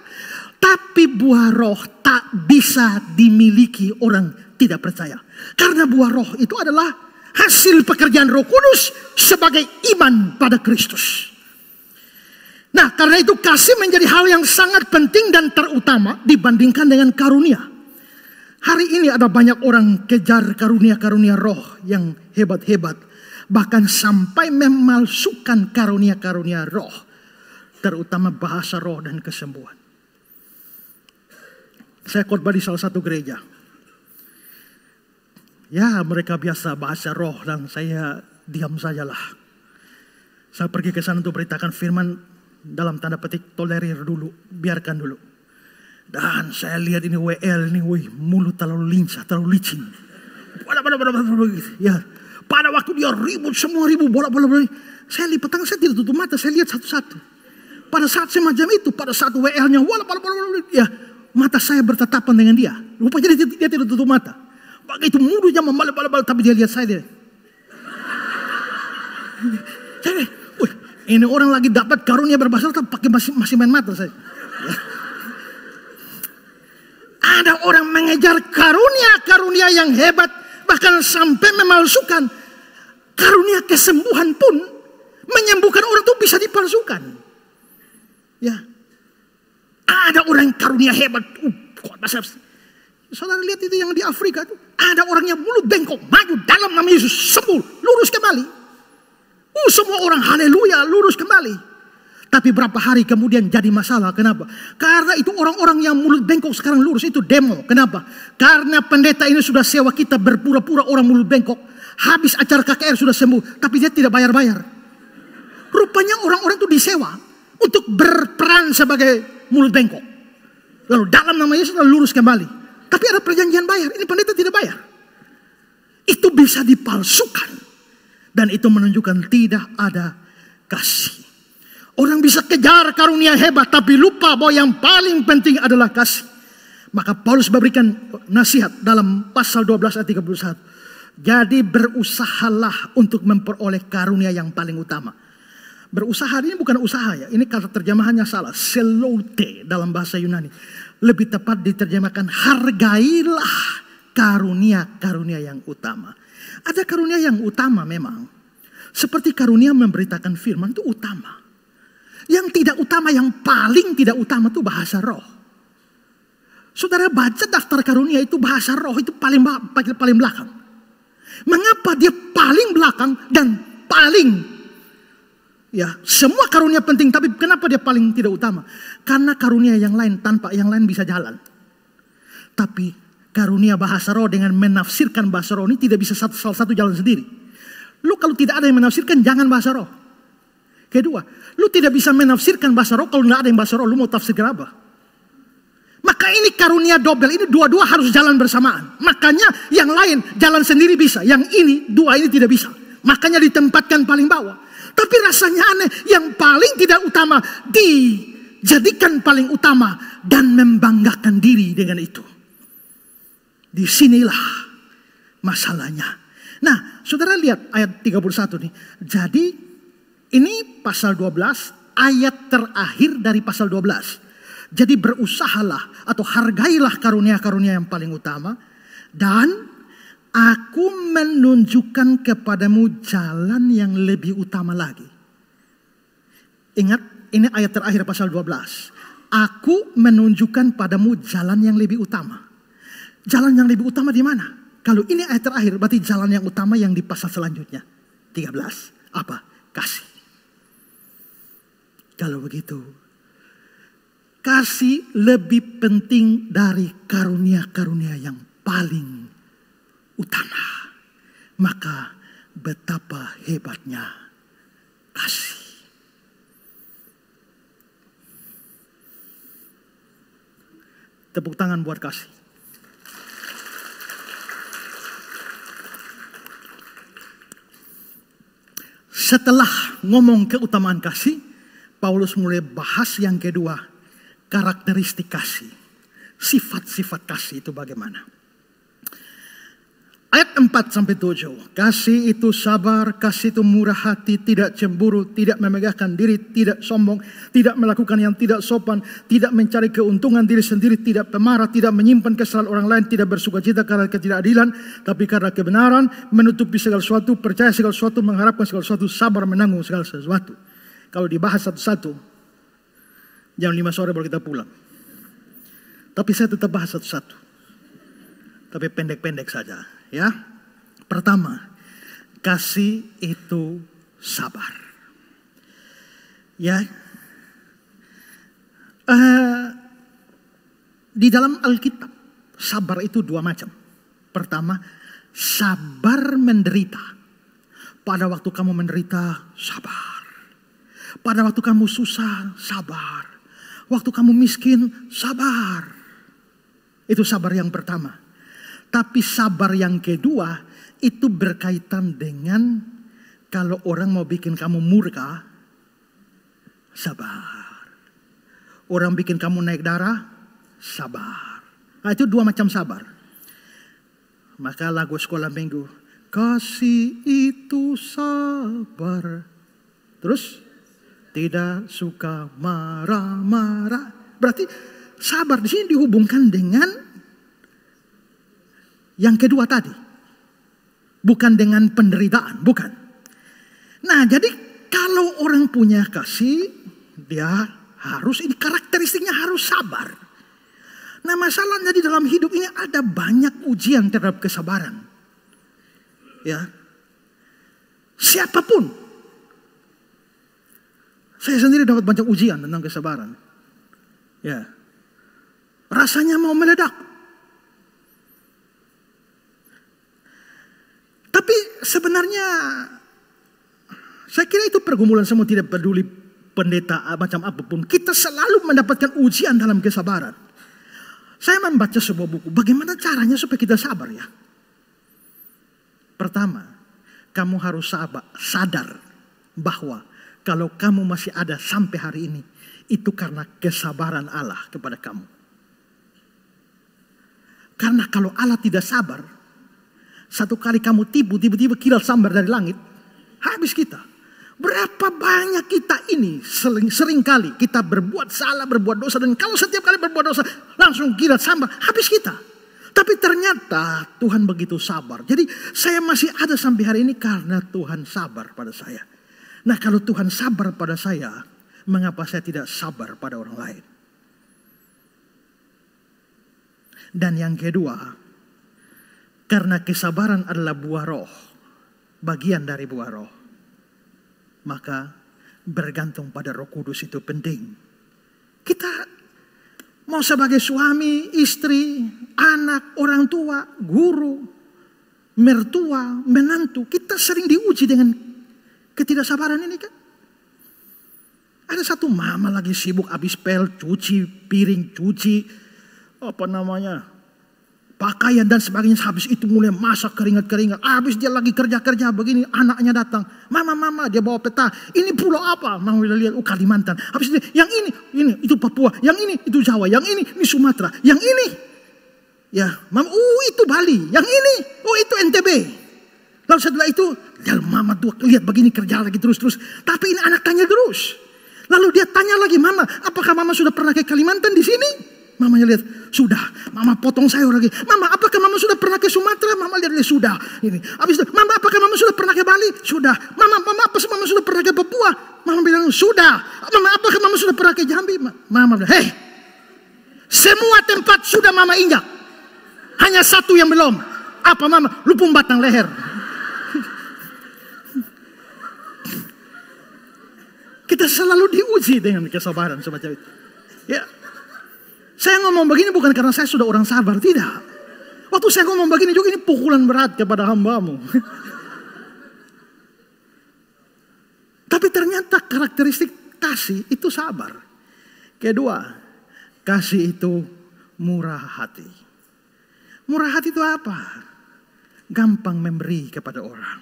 Tapi buah roh tak bisa dimiliki orang tidak percaya. Karena buah roh itu adalah hasil pekerjaan Roh Kudus sebagai iman pada Kristus. Nah, karena itu kasih menjadi hal yang sangat penting dan terutama dibandingkan dengan karunia. Hari ini ada banyak orang kejar karunia-karunia roh yang hebat-hebat. Bahkan sampai memalsukan karunia-karunia roh. Terutama bahasa roh dan kesembuhan. Saya khotbah di salah satu gereja. Ya mereka biasa bahasa roh dan saya diam sajalah. Saya pergi ke sana untuk beritakan firman dalam tanda petik tolerir dulu. Biarkan dulu. Dan saya lihat ini WL ini mulut terlalu lincah, terlalu licin. Ya. Pada waktu dia ribut semua bola-bola. Saya lipat tangan, saya tidak tutup mata, saya lihat satu-satu. Pada saat semacam itu, pada saat WL-nya ya, mata saya bertatapan dengan dia. Rupanya dia tidak tutup mata. Begitu mulutnya membal-bal, tapi dia lihat saya. Ini orang lagi dapat karunia berbahasa tapi pakai masih main mata saya. Ya. Ada orang mengejar karunia yang hebat, bahkan sampai memalsukan. Karunia kesembuhan pun menyembuhkan orang itu bisa dipalsukan. Ya. Ada orang karunia hebat. Saudara lihat itu yang di Afrika itu. Ada orang yang mulut bengkok. Maju dalam nama Yesus. Sembuh. Lurus kembali. Semua orang haleluya. Lurus kembali. Tapi berapa hari kemudian jadi masalah. Kenapa? Karena itu orang-orang yang mulut bengkok sekarang lurus. Itu demo. Kenapa? Karena pendeta ini sudah sewa kita berpura-pura orang mulut bengkok. Habis acara KKR sudah sembuh. Tapi dia tidak bayar-bayar. Rupanya orang-orang itu disewa. Untuk berperan sebagai mulut bengkok. Lalu dalam nama Yesus lurus kembali. Tapi ada perjanjian bayar. Ini pendeta tidak bayar. Itu bisa dipalsukan. Dan itu menunjukkan tidak ada kasih. Orang bisa kejar karunia hebat. Tapi lupa bahwa yang paling penting adalah kasih. Maka Paulus memberikan nasihat dalam pasal 12 ayat 31. Jadi berusahalah untuk memperoleh karunia yang paling utama. Berusaha ini bukan usaha ya. Ini kata terjemahannya salah. Selote dalam bahasa Yunani. Lebih tepat diterjemahkan hargailah karunia-karunia yang utama. Ada karunia yang utama memang. Seperti karunia memberitakan firman itu utama. Yang tidak utama, yang paling tidak utama itu bahasa roh. Saudara baca daftar karunia itu bahasa roh itu paling belakang. Mengapa dia paling belakang dan paling ya, semua karunia penting, tapi kenapa dia paling tidak utama? Karena karunia yang lain tanpa yang lain bisa jalan. Tapi karunia bahasa roh dengan menafsirkan bahasa roh ini tidak bisa salah satu jalan sendiri. Lu kalau tidak ada yang menafsirkan, jangan bahasa roh. Kedua, lu tidak bisa menafsirkan bahasa roh kalau tidak ada yang bahasa roh. Lu mau tafsirkan apa? Maka ini karunia dobel, ini dua-dua harus jalan bersamaan. Makanya yang lain jalan sendiri bisa, yang ini, dua ini tidak bisa. Makanya ditempatkan paling bawah. Tapi rasanya aneh, yang paling tidak utama dijadikan paling utama dan membanggakan diri dengan itu. Disinilah masalahnya. Nah, saudara lihat ayat 31 nih. Jadi ini pasal 12, ayat terakhir dari pasal 12. Jadi berusahalah atau hargailah karunia-karunia yang paling utama. Dan aku menunjukkan kepadamu jalan yang lebih utama lagi. Ingat, ini ayat terakhir pasal 12. Aku menunjukkan padamu jalan yang lebih utama. Jalan yang lebih utama di mana? Kalau ini ayat terakhir, berarti jalan yang utama yang di pasal selanjutnya. 13. Apa? Kasih. Kalau begitu, kasih lebih penting dari karunia-karunia yang paling utama. Maka betapa hebatnya kasih. Tepuk tangan buat kasih. Setelah ngomong keutamaan kasih, Paulus mulai bahas yang kedua, karakteristik kasih. Sifat-sifat kasih itu bagaimana? Ayat 4-7. Kasih itu sabar, kasih itu murah hati, tidak cemburu, tidak memegahkan diri, tidak sombong, tidak melakukan yang tidak sopan, tidak mencari keuntungan diri sendiri, tidak pemarah, tidak menyimpan kesalahan orang lain, tidak bersukacita karena ketidakadilan, tapi karena kebenaran, menutupi segala sesuatu, percaya segala sesuatu, mengharapkan segala sesuatu, sabar menanggung segala sesuatu. Kalau dibahas satu-satu, jam 5 sore baru kita pulang. Tapi saya tetap bahas satu-satu. Tapi pendek-pendek saja. Ya, pertama, kasih itu sabar. Ya, di dalam Alkitab sabar itu dua macam. Pertama, sabar menderita. Pada waktu kamu menderita, sabar. Pada waktu kamu susah, sabar. Waktu kamu miskin, sabar. Itu sabar yang pertama. Tapi sabar yang kedua itu berkaitan dengan kalau orang mau bikin kamu murka, sabar. Orang bikin kamu naik darah, sabar. Nah, itu dua macam sabar. Maka lagu sekolah minggu, kasih itu sabar. Terus, tidak suka marah-marah. Berarti sabar di sini dihubungkan dengan yang kedua tadi. Bukan dengan penderitaan, bukan. Nah, jadi kalau orang punya kasih, dia harus, ini karakteristiknya harus sabar. Nah, masalahnya di dalam hidup ini ada banyak ujian terhadap kesabaran. Ya. Siapapun. Saya sendiri dapat banyak ujian tentang kesabaran. Ya. Rasanya mau meledak. Tapi sebenarnya saya kira itu pergumulan semua, tidak peduli pendeta macam apapun. Kita selalu mendapatkan ujian dalam kesabaran. Saya membaca sebuah buku. Bagaimana caranya supaya kita sabar ya? Pertama, kamu harus sadar bahwa kalau kamu masih ada sampai hari ini, itu karena kesabaran Allah kepada kamu. Karena kalau Allah tidak sabar, satu kali kamu tiba-tiba kilat sambar dari langit, habis kita. Berapa banyak kita ini sering kali kita berbuat salah, berbuat dosa. Dan kalau setiap kali berbuat dosa langsung kilat sambar, habis kita. Tapi ternyata Tuhan begitu sabar. Jadi saya masih ada sampai hari ini karena Tuhan sabar pada saya. Nah, kalau Tuhan sabar pada saya, mengapa saya tidak sabar pada orang lain? Dan yang kedua, karena kesabaran adalah buah roh, bagian dari buah roh, maka bergantung pada Roh Kudus itu penting. Kita mau sebagai suami, istri, anak, orang tua, guru, mertua, menantu, kita sering diuji dengan ketidaksabaran ini kan. Ada satu mama lagi sibuk habis pel, cuci piring, cuci pakaian dan sebagainya. Habis itu mulai masak keringat-keringat. Habis dia lagi kerja-kerja begini, anaknya datang. Mama, dia bawa peta. Ini pulau apa? Mama udah lihat, Kalimantan. Habis itu, yang ini itu Papua. Yang ini itu Jawa. Yang ini Sumatera. Yang ini, ya, mama, itu Bali. Yang ini, itu NTB. Lalu setelah itu, ya mama tuh lihat begini kerja lagi terus-terus. Tapi ini anak tanya terus. Lalu dia tanya lagi, mama, apakah mama sudah pernah ke Kalimantan di sini? Mamanya lihat, sudah. Mama potong sayur lagi. Mama, apakah mama sudah pernah ke Sumatera? Mama lihat, sudah. Ini. Habis itu, mama, apakah mama sudah pernah ke Bali? Sudah. Mama, apa sih mama sudah pernah ke Papua? Mama bilang, sudah. Mama, apakah mama sudah pernah ke Jambi? Mama bilang, hei, semua tempat sudah mama injak. Hanya satu yang belum. Apa mama? Lupung batang leher. Kita selalu diuji dengan kesabaran semacam itu. Ya, saya ngomong begini bukan karena saya sudah orang sabar, tidak. Waktu saya ngomong begini juga ini pukulan berat kepada hambamu. Tapi ternyata karakteristik kasih itu sabar. Kedua, kasih itu murah hati. Murah hati itu apa? Gampang memberi kepada orang.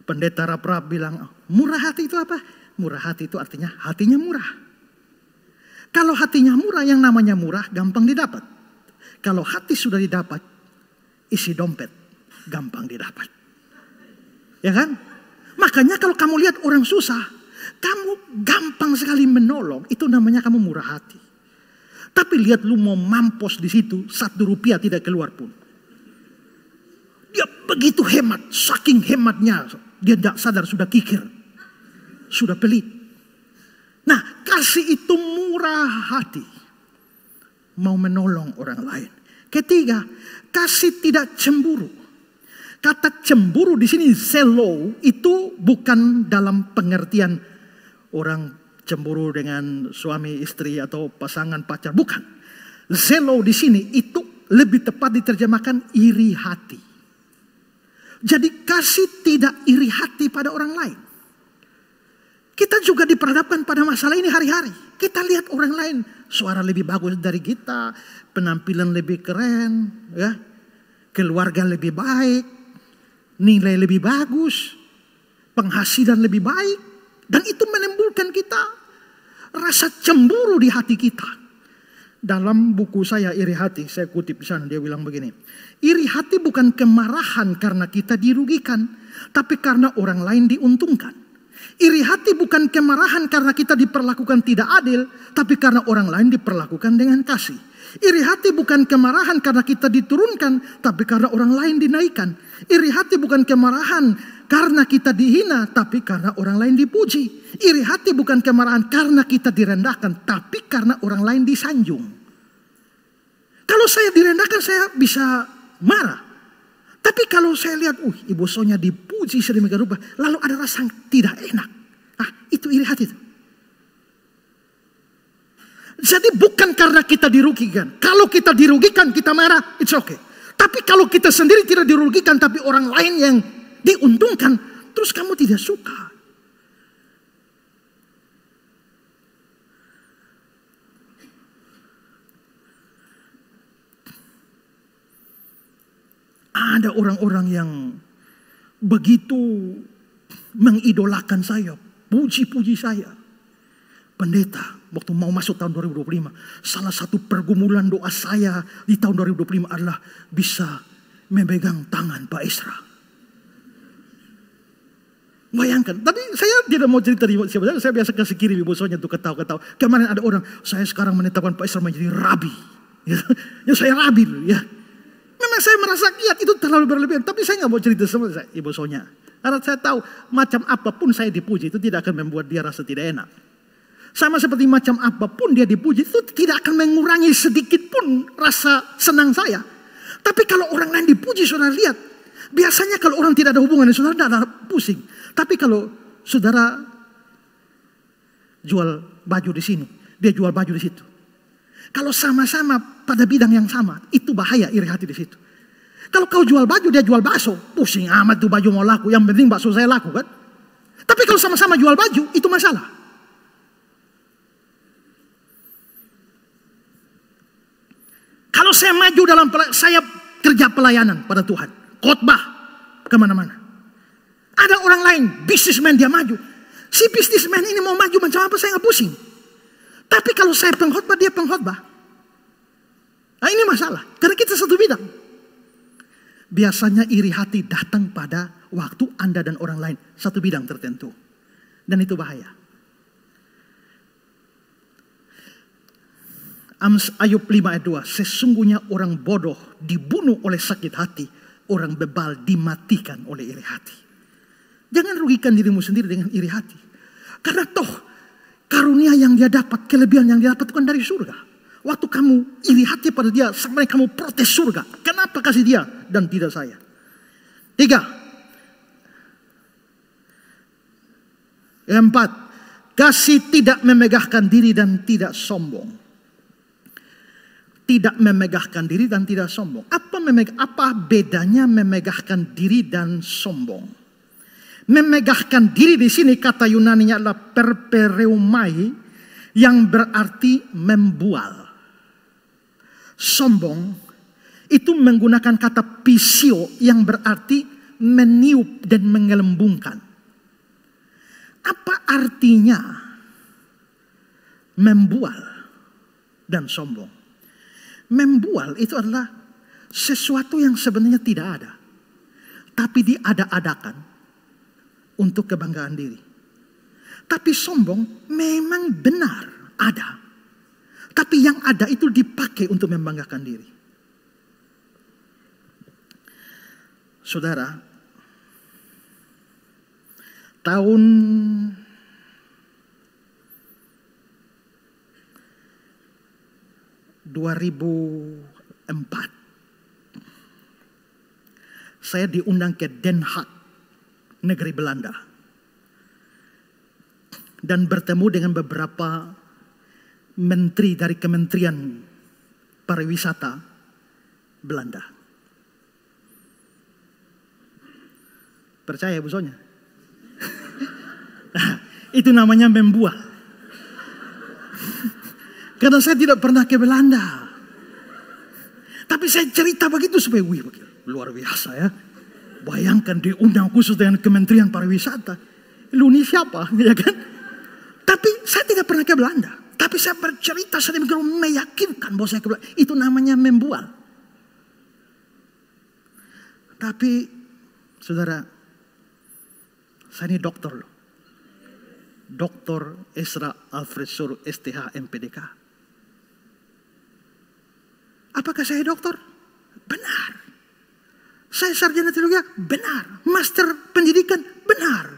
Pendeta Raprap bilang, murah hati itu apa? Murah hati itu artinya hatinya murah. Kalau hatinya murah, yang namanya murah gampang didapat. Kalau hati sudah didapat, isi dompet gampang didapat. Ya kan? Makanya kalau kamu lihat orang susah, kamu gampang sekali menolong, itu namanya kamu murah hati. Tapi lihat lu mau mampus di situ, 1 rupiah tidak keluar pun. Dia begitu hemat, saking hematnya, dia tidak sadar sudah kikir. Sudah pelit. Nah, kasih itu murah hati. Mau menolong orang lain. Ketiga, kasih tidak cemburu. Kata cemburu di sini zelo itu bukan dalam pengertian orang cemburu dengan suami istri atau pasangan pacar, bukan. Zelo di sini itu lebih tepat diterjemahkan iri hati. Jadi kasih tidak iri hati pada orang lain. Kita juga diperhadapkan pada masalah ini hari-hari. Kita lihat orang lain, suara lebih bagus dari kita, penampilan lebih keren, ya, keluarga lebih baik, nilai lebih bagus, penghasilan lebih baik. Dan itu menimbulkan kita rasa cemburu di hati kita. Dalam buku saya Iri Hati, saya kutip di sana, dia bilang begini. Iri hati bukan kemarahan karena kita dirugikan, tapi karena orang lain diuntungkan. Iri hati bukan kemarahan karena kita diperlakukan tidak adil, tapi karena orang lain diperlakukan dengan kasih. Iri hati bukan kemarahan karena kita diturunkan, tapi karena orang lain dinaikkan. Iri hati bukan kemarahan karena kita dihina, tapi karena orang lain dipuji. Iri hati bukan kemarahan karena kita direndahkan, tapi karena orang lain disanjung. Kalau saya direndahkan, saya bisa marah. Tapi kalau saya lihat, ibu Sonya dipuji sedemikian rupa, lalu ada rasa tidak enak. Itu iri hati itu. Jadi bukan karena kita dirugikan. Kalau kita dirugikan, kita marah, it's okay. Tapi kalau kita sendiri tidak dirugikan, tapi orang lain yang diuntungkan, terus kamu tidak suka. Ada orang-orang yang begitu mengidolakan saya, puji-puji saya. Pendeta, waktu mau masuk tahun 2025, salah satu pergumulan doa saya di tahun 2025 adalah bisa memegang tangan Pak Esra. Bayangkan, tapi saya tidak mau cerita di siapa, saya biasa kasih kirim ibu Sonya untuk ketawa-ketawa. Kemarin ada orang, saya sekarang menetapkan Pak Esra menjadi rabi. Ya saya rabi ya. Memang saya merasa itu terlalu berlebihan, tapi saya nggak mau cerita sama ibu Sonya. Karena saya tahu macam apapun saya dipuji itu tidak akan membuat dia rasa tidak enak. Sama seperti macam apapun dia dipuji itu tidak akan mengurangi sedikit pun rasa senang saya. Tapi kalau orang lain dipuji, saudara lihat. Biasanya kalau orang tidak ada hubungan dengan saudara, tidak ada pusing. Tapi kalau saudara jual baju di sini, dia jual baju di situ. Kalau sama-sama pada bidang yang sama, itu bahaya iri hati di situ. Kalau kau jual baju, dia jual bakso. Pusing amat tuh baju mau laku. Yang penting bakso saya laku kan. Tapi kalau sama-sama jual baju, itu masalah. Kalau saya maju dalam, saya kerja pelayanan pada Tuhan. Khotbah kemana-mana. Ada orang lain, bisnismen dia maju. Si bisnismen ini mau maju macam apa saya nggak pusing. Tapi kalau saya pengkhotbah, dia pengkhotbah. Nah ini masalah. Karena kita satu bidang. Biasanya iri hati datang pada waktu Anda dan orang lain satu bidang tertentu. Dan itu bahaya. Ayub 5 ayat 2. Sesungguhnya orang bodoh dibunuh oleh sakit hati. Orang bebal dimatikan oleh iri hati. Jangan rugikan dirimu sendiri dengan iri hati. Karena toh karunia yang dia dapat, kelebihan yang dia dapat bukan dari surga. Waktu kamu iri hati pada dia, sebenarnya kamu protes surga. Kenapa kasih dia dan tidak saya? 3. Yang 4. Kasih tidak memegahkan diri dan tidak sombong. Tidak memegahkan diri dan tidak sombong. Apa bedanya memegahkan diri dan sombong? Memegahkan diri di sini kata Yunaninya adalah perpereumai yang berarti membual. Sombong itu menggunakan kata pisio yang berarti meniup dan mengelembungkan. Apa artinya membual dan sombong? Membual itu adalah sesuatu yang sebenarnya tidak ada. Tapi diada-adakan untuk kebanggaan diri. Tapi sombong memang benar ada. Tapi yang ada itu dipakai untuk membanggakan diri. Saudara, tahun 2004 saya diundang ke Den Haag, negeri Belanda, dan bertemu dengan beberapa menteri dari Kementerian Pariwisata Belanda. Percaya Bu Sonya? Itu namanya membual. Karena saya tidak pernah ke Belanda. Tapi saya cerita begitu supaya luar biasa ya. Bayangkan diundang khusus dengan Kementerian Pariwisata. Lu ini siapa? Ya kan? Tapi saya tidak pernah ke Belanda. Tapi saya bercerita, saya meyakinkan bahwa saya ke Belanda. Itu namanya membual. Tapi saudara, saya ini dokter loh. Dr. Ezra Alfred Suruh STH MPDK. Apakah saya dokter? Benar. Saya sarjana teologi? Benar. Master pendidikan? Benar.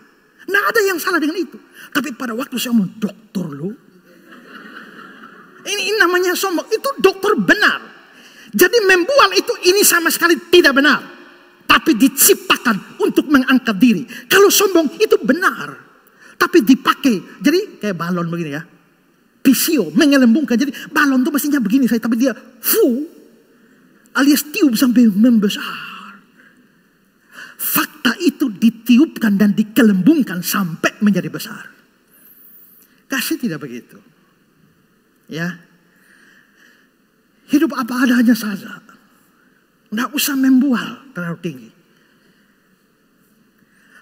Nggak ada yang salah dengan itu. Tapi pada waktu saya mau dokter loh. Ini namanya sombong. Itu dokter benar. Jadi membual itu ini sama sekali tidak benar. Tapi diciptakan untuk mengangkat diri. Kalau sombong itu benar. Tapi dipakai. Jadi kayak balon begini ya. Pisio, mengelembungkan. Jadi balon itu mestinya begini saya. Tapi dia alias tiup sampai membesar. Fakta itu ditiupkan dan dikelembungkan sampai menjadi besar. Kasih tidak begitu. Ya. Hidup apa adanya saja. Tidak usah membual terlalu tinggi.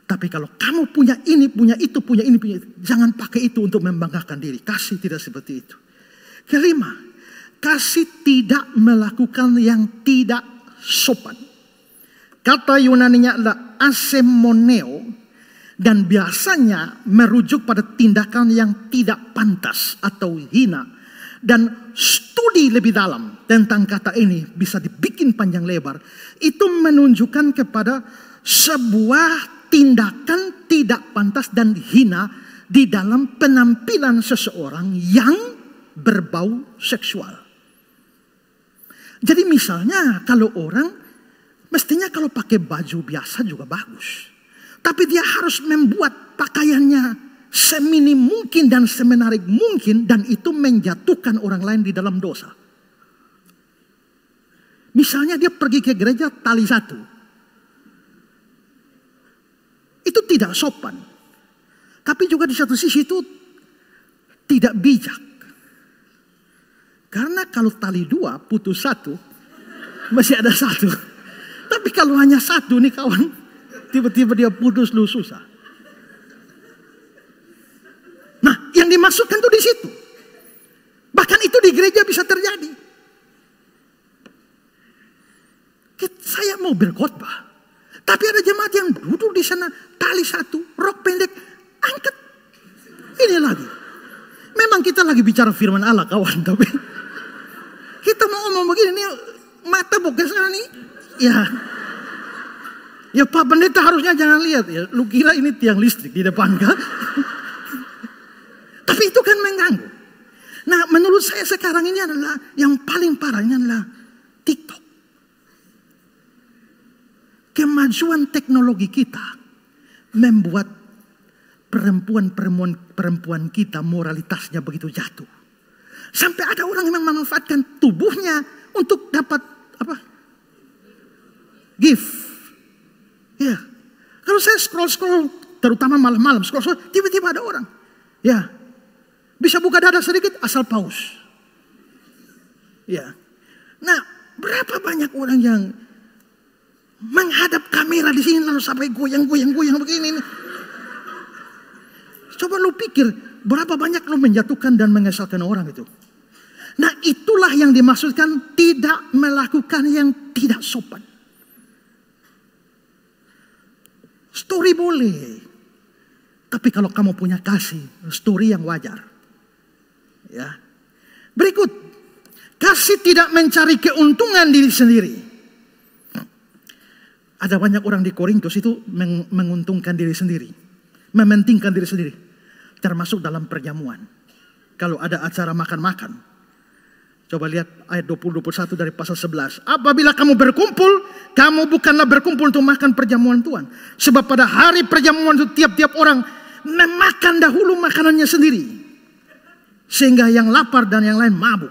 Tapi kalau kamu punya ini, punya itu, punya ini, punya itu. Jangan pakai itu untuk membanggakan diri. Kasih tidak seperti itu. 5. Kasih tidak melakukan yang tidak sopan. Kata Yunaninya adalah asemoneo. Dan biasanya merujuk pada tindakan yang tidak pantas atau hina. Dan studi lebih dalam tentang kata ini bisa dibikin panjang lebar. Itu menunjukkan kepada sebuah tindakan tidak pantas dan hina di dalam penampilan seseorang yang berbau seksual. Jadi misalnya kalau orang mestinya kalau pakai baju biasa juga bagus. Tapi dia harus membuat pakaiannya seminim mungkin dan semenarik mungkin dan itu menjatuhkan orang lain di dalam dosa. Misalnya dia pergi ke gereja tali satu. Itu tidak sopan. Tapi juga di satu sisi itu tidak bijak. Karena kalau tali dua putus satu, masih ada satu. Tapi kalau hanya satu nih kawan, tiba-tiba dia putus, lu susah. Nah, yang dimaksudkan tuh di situ. Bahkan itu di gereja bisa terjadi. Saya mau berkhotbah, tapi ada jemaat yang duduk di sana, tali satu, rok pendek, angkat. Ini lagi. Memang kita lagi bicara firman Allah kawan, tapi kita mau ngomong begini, nih, mata buka sana nih. Ya Pak Pendeta harusnya jangan lihat ya. Lu kira ini tiang listrik di depan kan? Tapi itu kan mengganggu. Nah, menurut saya sekarang ini adalah yang paling parah ini adalah TikTok. Kemajuan teknologi kita membuat perempuan kita moralitasnya begitu jatuh. Sampai ada orang yang memanfaatkan tubuhnya untuk dapat apa? Gift. Ya. Kalau saya scroll terutama malam-malam scroll, tiba-tiba ada orang. Ya. Bisa buka dada sedikit asal paus. Ya. Nah, berapa banyak orang yang menghadap kamera di sini lalu sampai goyang begini. Coba lu pikir berapa banyak lu menjatuhkan dan mengesalkan orang itu. Nah, itulah yang dimaksudkan tidak melakukan yang tidak sopan. Story boleh. Tapi kalau kamu punya kasih, story yang wajar. Ya. Berikut, kasih tidak mencari keuntungan diri sendiri. Ada banyak orang di Korintus itu menguntungkan diri sendiri. Mementingkan diri sendiri. Termasuk dalam perjamuan. Kalau ada acara makan-makan. Coba lihat ayat 20-21 dari pasal 11. Apabila kamu berkumpul, kamu bukanlah berkumpul untuk makan perjamuan Tuhan. Sebab pada hari perjamuan itu tiap-tiap orang memakan dahulu makanannya sendiri. Sehingga yang lapar dan yang lain mabuk.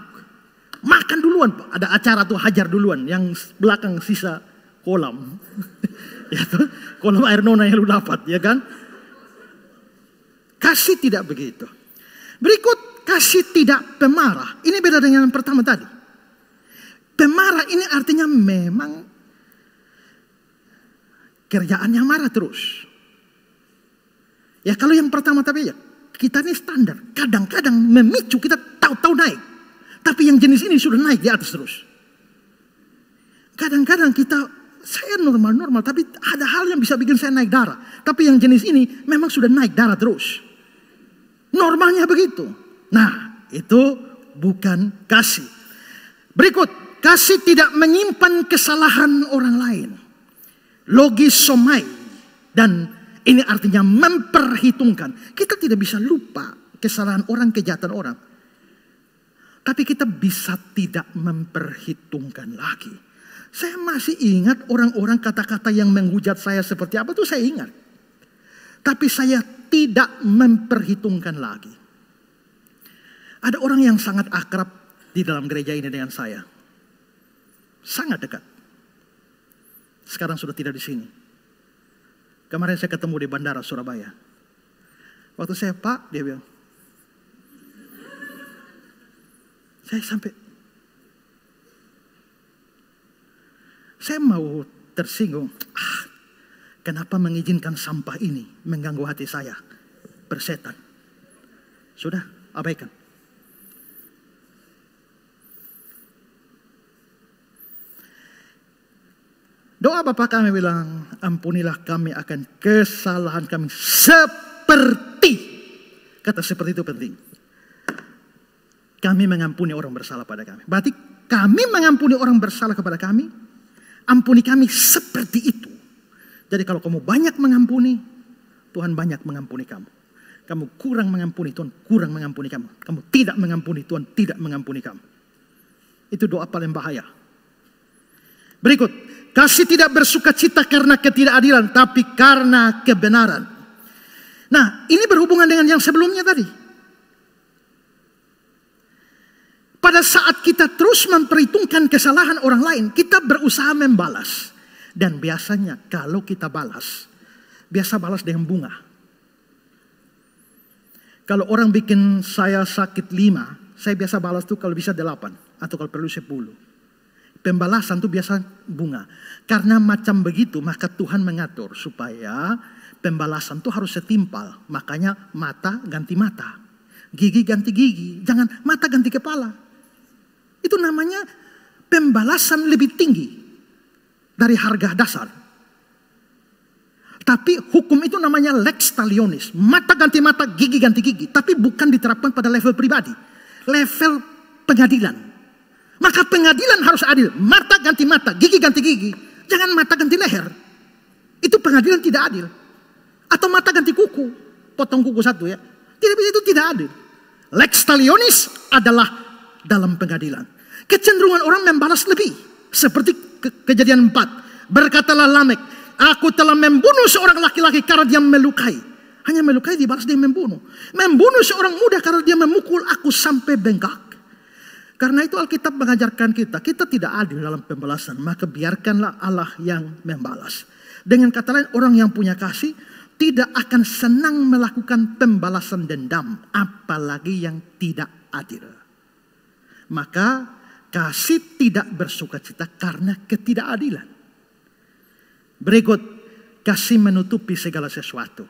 Makan duluan, Pak. Ada acara tuh hajar duluan. Yang belakang sisa kolam. Ya tuh, kolam air nona yang lu dapat, ya kan? Kasih tidak begitu. Berikut, kasih tidak pemarah. Ini beda dengan yang pertama tadi. Pemarah ini artinya memang kerjaannya marah terus. Ya kalau yang pertama tapi ya kita ini standar. Kadang-kadang memicu kita tahu-tahu naik. Tapi yang jenis ini sudah naik di atas terus. Kadang-kadang saya normal-normal tapi ada hal yang bisa bikin saya naik darah. Tapi yang jenis ini memang sudah naik darah terus. Normalnya begitu. Nah, itu bukan kasih. Berikut, kasih tidak menyimpan kesalahan orang lain. Logisomai. Dan ini artinya memperhitungkan. Kita tidak bisa lupa kesalahan orang, kejahatan orang. Tapi kita bisa tidak memperhitungkan lagi. Saya masih ingat orang-orang kata-kata yang menghujat saya seperti apa itu saya ingat. Tapi saya tidak memperhitungkan lagi. Ada orang yang sangat akrab di dalam gereja ini dengan saya. Sangat dekat. Sekarang sudah tidak di sini. Kemarin saya ketemu di bandara Surabaya. Waktu saya, Pak, dia bilang. Saya sampai. Saya mau tersinggung. Kenapa mengizinkan sampah ini mengganggu hati saya? Bersetan. Sudah, abaikan. Doa Bapa kami bilang, ampunilah kami akan kesalahan kami seperti. Kata seperti itu penting. Kami mengampuni orang bersalah pada kami. Berarti kami mengampuni orang bersalah kepada kami. Ampuni kami seperti itu. Jadi kalau kamu banyak mengampuni, Tuhan banyak mengampuni kamu. Kamu kurang mengampuni, Tuhan kurang mengampuni kamu. Kamu tidak mengampuni, Tuhan tidak mengampuni kamu. Itu doa paling bahaya. Berikut, kasih tidak bersuka cita karena ketidakadilan, tapi karena kebenaran. Nah, ini berhubungan dengan yang sebelumnya tadi. pada saat kita terus memperhitungkan kesalahan orang lain, kita berusaha membalas. Dan biasanya kalau kita biasa balas dengan bunga. Kalau orang bikin saya sakit 5, saya biasa balas tuh kalau bisa 8 atau kalau perlu 10. Pembalasan tuh biasa bunga. Karena macam begitu maka Tuhan mengatur supaya pembalasan tuh harus setimpal. Makanya mata ganti mata, gigi ganti gigi, jangan mata ganti kepala. Itu namanya pembalasan lebih tinggi dari harga dasar. Tapi hukum itu namanya lex talionis. Mata ganti mata, gigi ganti gigi. Tapi bukan diterapkan pada level pribadi. Level pengadilan. Maka pengadilan harus adil. Mata ganti mata, gigi ganti gigi. Jangan mata ganti leher. Itu pengadilan tidak adil. Atau mata ganti kuku. Potong kuku satu ya. Itu tidak adil. Lex talionis adalah dalam pengadilan. Kecenderungan orang membalas lebih. Seperti Kejadian 4. Berkatalah Lamek, aku telah membunuh seorang laki-laki karena dia melukai. Hanya melukai dibalas dia membunuh. Membunuh seorang muda karena dia memukul aku sampai bengkak. Karena itu Alkitab mengajarkan kita tidak adil dalam pembalasan. Maka biarkanlah Allah yang membalas. Dengan kata lain, orang yang punya kasih tidak akan senang melakukan pembalasan dendam. Apalagi yang tidak adil. Maka kasih tidak bersukacita karena ketidakadilan. Berikut, kasih menutupi segala sesuatu.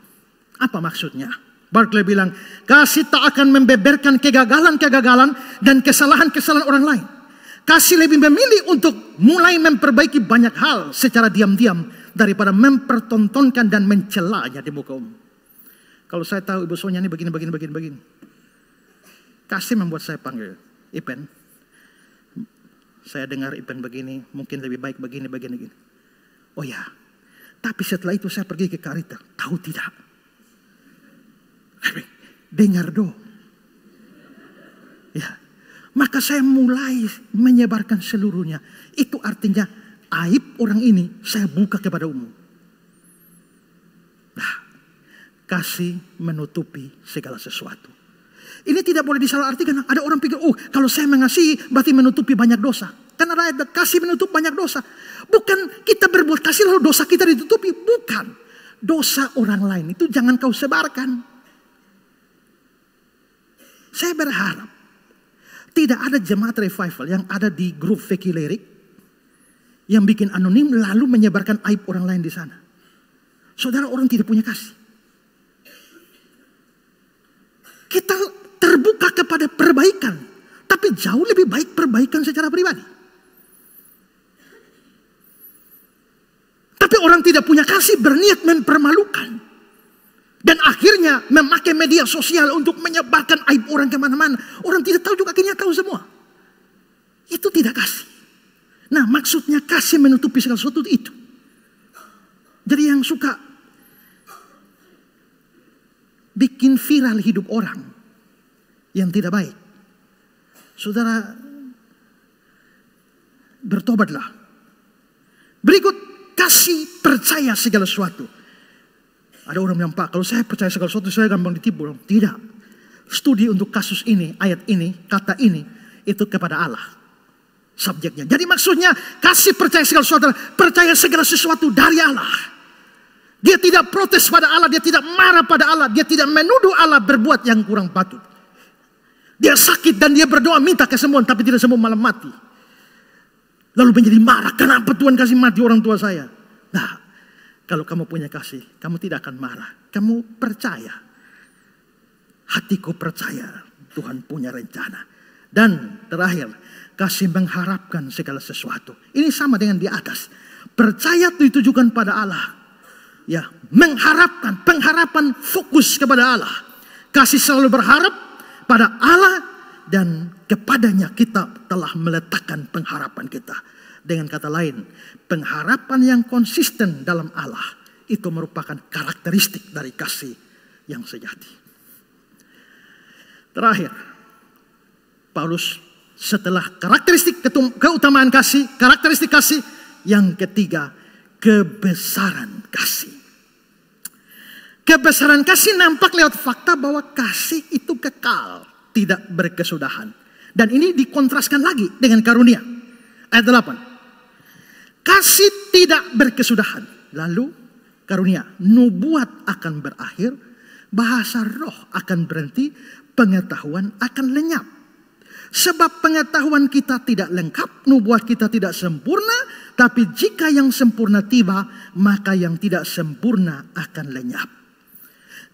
Apa maksudnya? Barclay bilang, kasih tak akan membeberkan kegagalan-kegagalan dan kesalahan-kesalahan orang lain. Kasih lebih memilih untuk mulai memperbaiki banyak hal secara diam-diam daripada mempertontonkan dan mencelanya di muka umum. Kalau saya tahu Ibu Sonia ini begini. Kasih membuat saya panggil, Ipen. Saya dengar Ipen begini, mungkin lebih baik begini. Oh ya, tapi setelah itu saya pergi ke Karita. Tahu tidak? Dengar dong. Ya, maka saya mulai menyebarkan seluruhnya. Itu artinya aib orang ini saya buka kepada umum. Nah, kasih menutupi segala sesuatu. Ini tidak boleh disalahartikan. Ada orang pikir, kalau saya mengasihi berarti menutupi banyak dosa. Kan ada ayat kasih menutup banyak dosa. Bukan kita berbuat kasih lalu dosa kita ditutupi. Bukan. Dosa orang lain itu jangan kau sebarkan. Saya berharap tidak ada jemaat revival yang ada di grup Vicky Lirik yang bikin anonim lalu menyebarkan aib orang lain di sana. Saudara, orang tidak punya kasih. Kita terbuka kepada perbaikan, tapi jauh lebih baik perbaikan secara pribadi. Tapi orang tidak punya kasih berniat mempermalukan. Dan akhirnya memakai media sosial untuk menyebarkan aib orang kemana-mana. Orang tidak tahu juga, akhirnya tahu semua. Itu tidak kasih. Nah, maksudnya kasih menutupi segala sesuatu itu. Jadi yang suka bikin viral hidup orang yang tidak baik, saudara, bertobatlah. Berikut, kasih percaya segala sesuatu. Ada orang yang, Pak, kalau saya percaya segala sesuatu saya gampang ditipu. Tidak. Studi untuk kasus ini, ayat ini, kata ini, itu kepada Allah subjeknya. Jadi maksudnya kasih percaya segala sesuatu, percaya segala sesuatu dari Allah. Dia tidak protes pada Allah, dia tidak marah pada Allah, dia tidak menuduh Allah berbuat yang kurang patut. Dia sakit dan dia berdoa minta kesembuhan, tapi tidak sembuh, malah mati. Lalu menjadi marah, kenapa Tuhan kasih mati orang tua saya? Nah, kalau kamu punya kasih, kamu tidak akan marah. Kamu percaya. Hatiku percaya Tuhan punya rencana. Dan terakhir, kasih mengharapkan segala sesuatu. Ini sama dengan di atas. Percaya ditujukan pada Allah. Ya, mengharapkan, pengharapan fokus kepada Allah. Kasih selalu berharap pada Allah dan kepadanya kita telah meletakkan pengharapan kita. Dengan kata lain, pengharapan yang konsisten dalam Allah itu merupakan karakteristik dari kasih yang sejati. Terakhir, Paulus setelah karakteristik keutamaan kasih, karakteristik kasih, yang ketiga, kebesaran kasih. Kebesaran kasih nampak lewat fakta bahwa kasih itu kekal, tidak berkesudahan. Dan ini dikontraskan lagi dengan karunia. Ayat 8. Kasih tidak berkesudahan. Lalu karunia, nubuat akan berakhir, bahasa roh akan berhenti, pengetahuan akan lenyap. Sebab pengetahuan kita tidak lengkap, nubuat kita tidak sempurna, tapi jika yang sempurna tiba, maka yang tidak sempurna akan lenyap.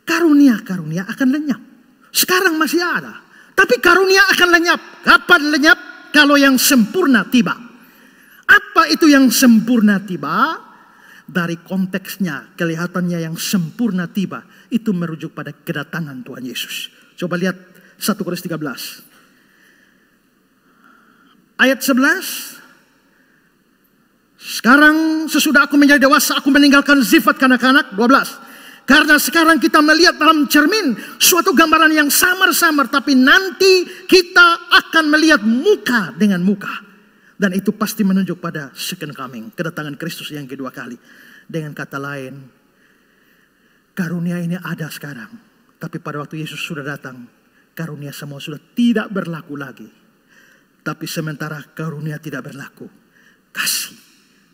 Karunia-karunia akan lenyap. Sekarang masih ada, tapi karunia akan lenyap. Kapan lenyap? Kalau yang sempurna tiba. Apa itu yang sempurna tiba? Dari konteksnya, kelihatannya yang sempurna tiba, itu merujuk pada kedatangan Tuhan Yesus. Coba lihat 1 Korintus 13. Ayat 11. Sekarang sesudah aku menjadi dewasa, aku meninggalkan sifat kanak-kanak. 12. Karena sekarang kita melihat dalam cermin suatu gambaran yang samar-samar, tapi nanti kita akan melihat muka dengan muka. Dan itu pasti menunjuk pada second coming, kedatangan Kristus yang kedua kali. Dengan kata lain, karunia ini ada sekarang, tapi pada waktu Yesus sudah datang, karunia semua sudah tidak berlaku lagi. Tapi sementara karunia tidak berlaku, kasih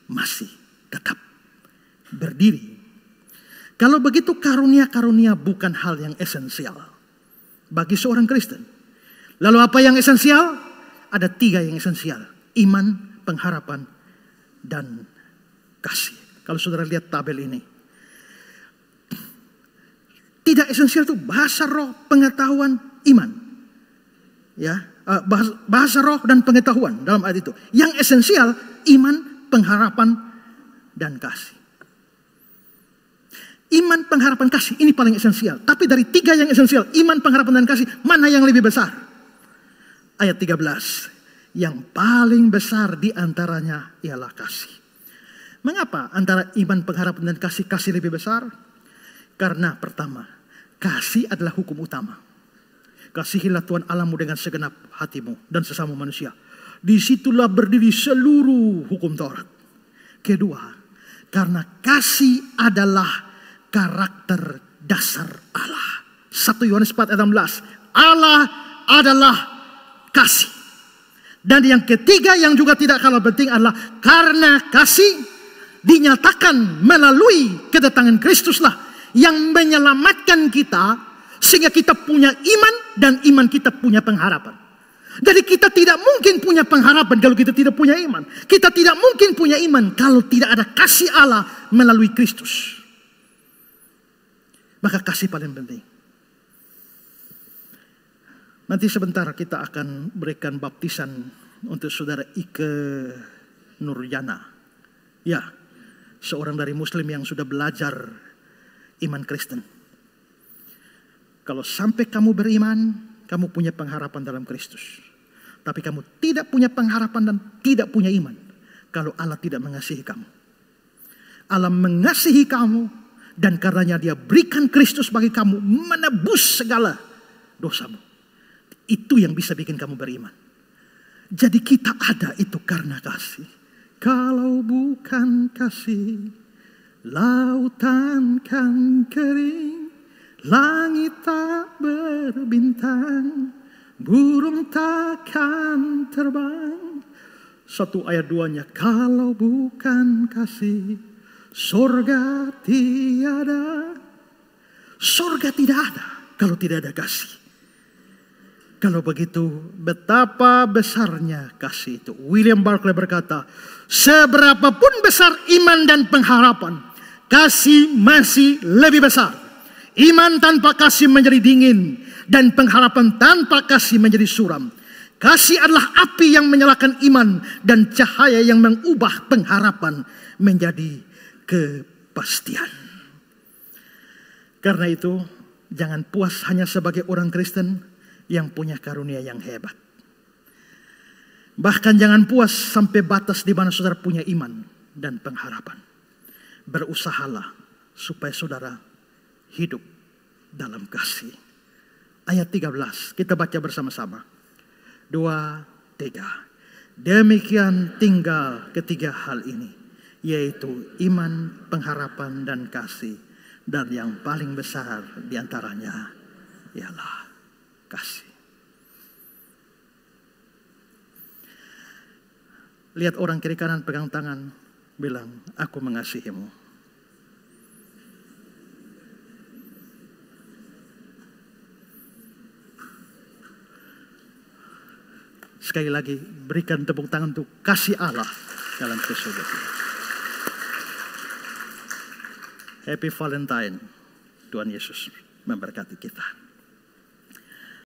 masih tetap berdiri. Kalau begitu karunia-karunia bukan hal yang esensial bagi seorang Kristen. Lalu apa yang esensial? Ada 3 yang esensial. Iman, pengharapan, dan kasih. Kalau saudara lihat tabel ini. Tidak esensial itu bahasa roh, pengetahuan, iman. Ya, bahasa roh dan pengetahuan dalam ayat itu. Yang esensial iman, pengharapan, dan kasih. Iman, pengharapan, kasih ini paling esensial. Tapi dari 3 yang esensial, iman, pengharapan, dan kasih, mana yang lebih besar? Ayat 13. Yang paling besar di antaranya ialah kasih. Mengapa antara iman, pengharapan, dan kasih lebih besar? Karena pertama, kasih adalah hukum utama. Kasihilah Tuhan Allahmu dengan segenap hatimu dan sesama manusia. Disitulah berdiri seluruh hukum Taurat. Kedua, karena kasih adalah karakter dasar Allah. 1 Yohanes 4 ayat 16. Allah adalah kasih. Dan yang ketiga yang juga tidak kalah penting adalah karena kasih dinyatakan melalui kedatangan Kristuslah yang menyelamatkan kita sehingga kita punya iman dan iman kita punya pengharapan. Jadi kita tidak mungkin punya pengharapan kalau kita tidak punya iman. Kita tidak mungkin punya iman kalau tidak ada kasih Allah melalui Kristus. Maka kasih paling penting. Nanti sebentar kita akan berikan baptisan untuk saudara Ike Nurjana. Ya, seorang dari Muslim yang sudah belajar iman Kristen. Kalau sampai kamu beriman, kamu punya pengharapan dalam Kristus. Tapi kamu tidak punya pengharapan dan tidak punya iman kalau Allah tidak mengasihi kamu. Allah mengasihi kamu dan karenanya Dia berikan Kristus bagi kamu menebus segala dosamu. Itu yang bisa bikin kamu beriman. Jadi kita ada itu karena kasih. Kalau bukan kasih, lautan kan kering, langit tak berbintang, burung takkan terbang. 1 ayat 2-nya, kalau bukan kasih, sorga tiada. Sorga tidak ada kalau tidak ada kasih. Kalau begitu, betapa besarnya kasih itu. William Barclay berkata, seberapapun besar iman dan pengharapan, kasih masih lebih besar. Iman tanpa kasih menjadi dingin, dan pengharapan tanpa kasih menjadi suram. Kasih adalah api yang menyalakan iman, dan cahaya yang mengubah pengharapan menjadi kepastian. Karena itu, jangan puas hanya sebagai orang Kristen yang punya karunia yang hebat. Bahkan jangan puas sampai batas di mana saudara punya iman dan pengharapan. Berusahalah supaya saudara hidup dalam kasih. Ayat 13, kita baca bersama-sama. 2, 3. Demikian tinggal ketiga hal ini, yaitu iman, pengharapan, dan kasih. Dan yang paling besar diantaranya ialah kasih. Lihat orang kiri kanan pegang tangan, bilang, aku mengasihimu. Sekali lagi, berikan tepuk tangan untuk kasih Allah dalam Kristus. Happy Valentine. Tuhan Yesus memberkati kita.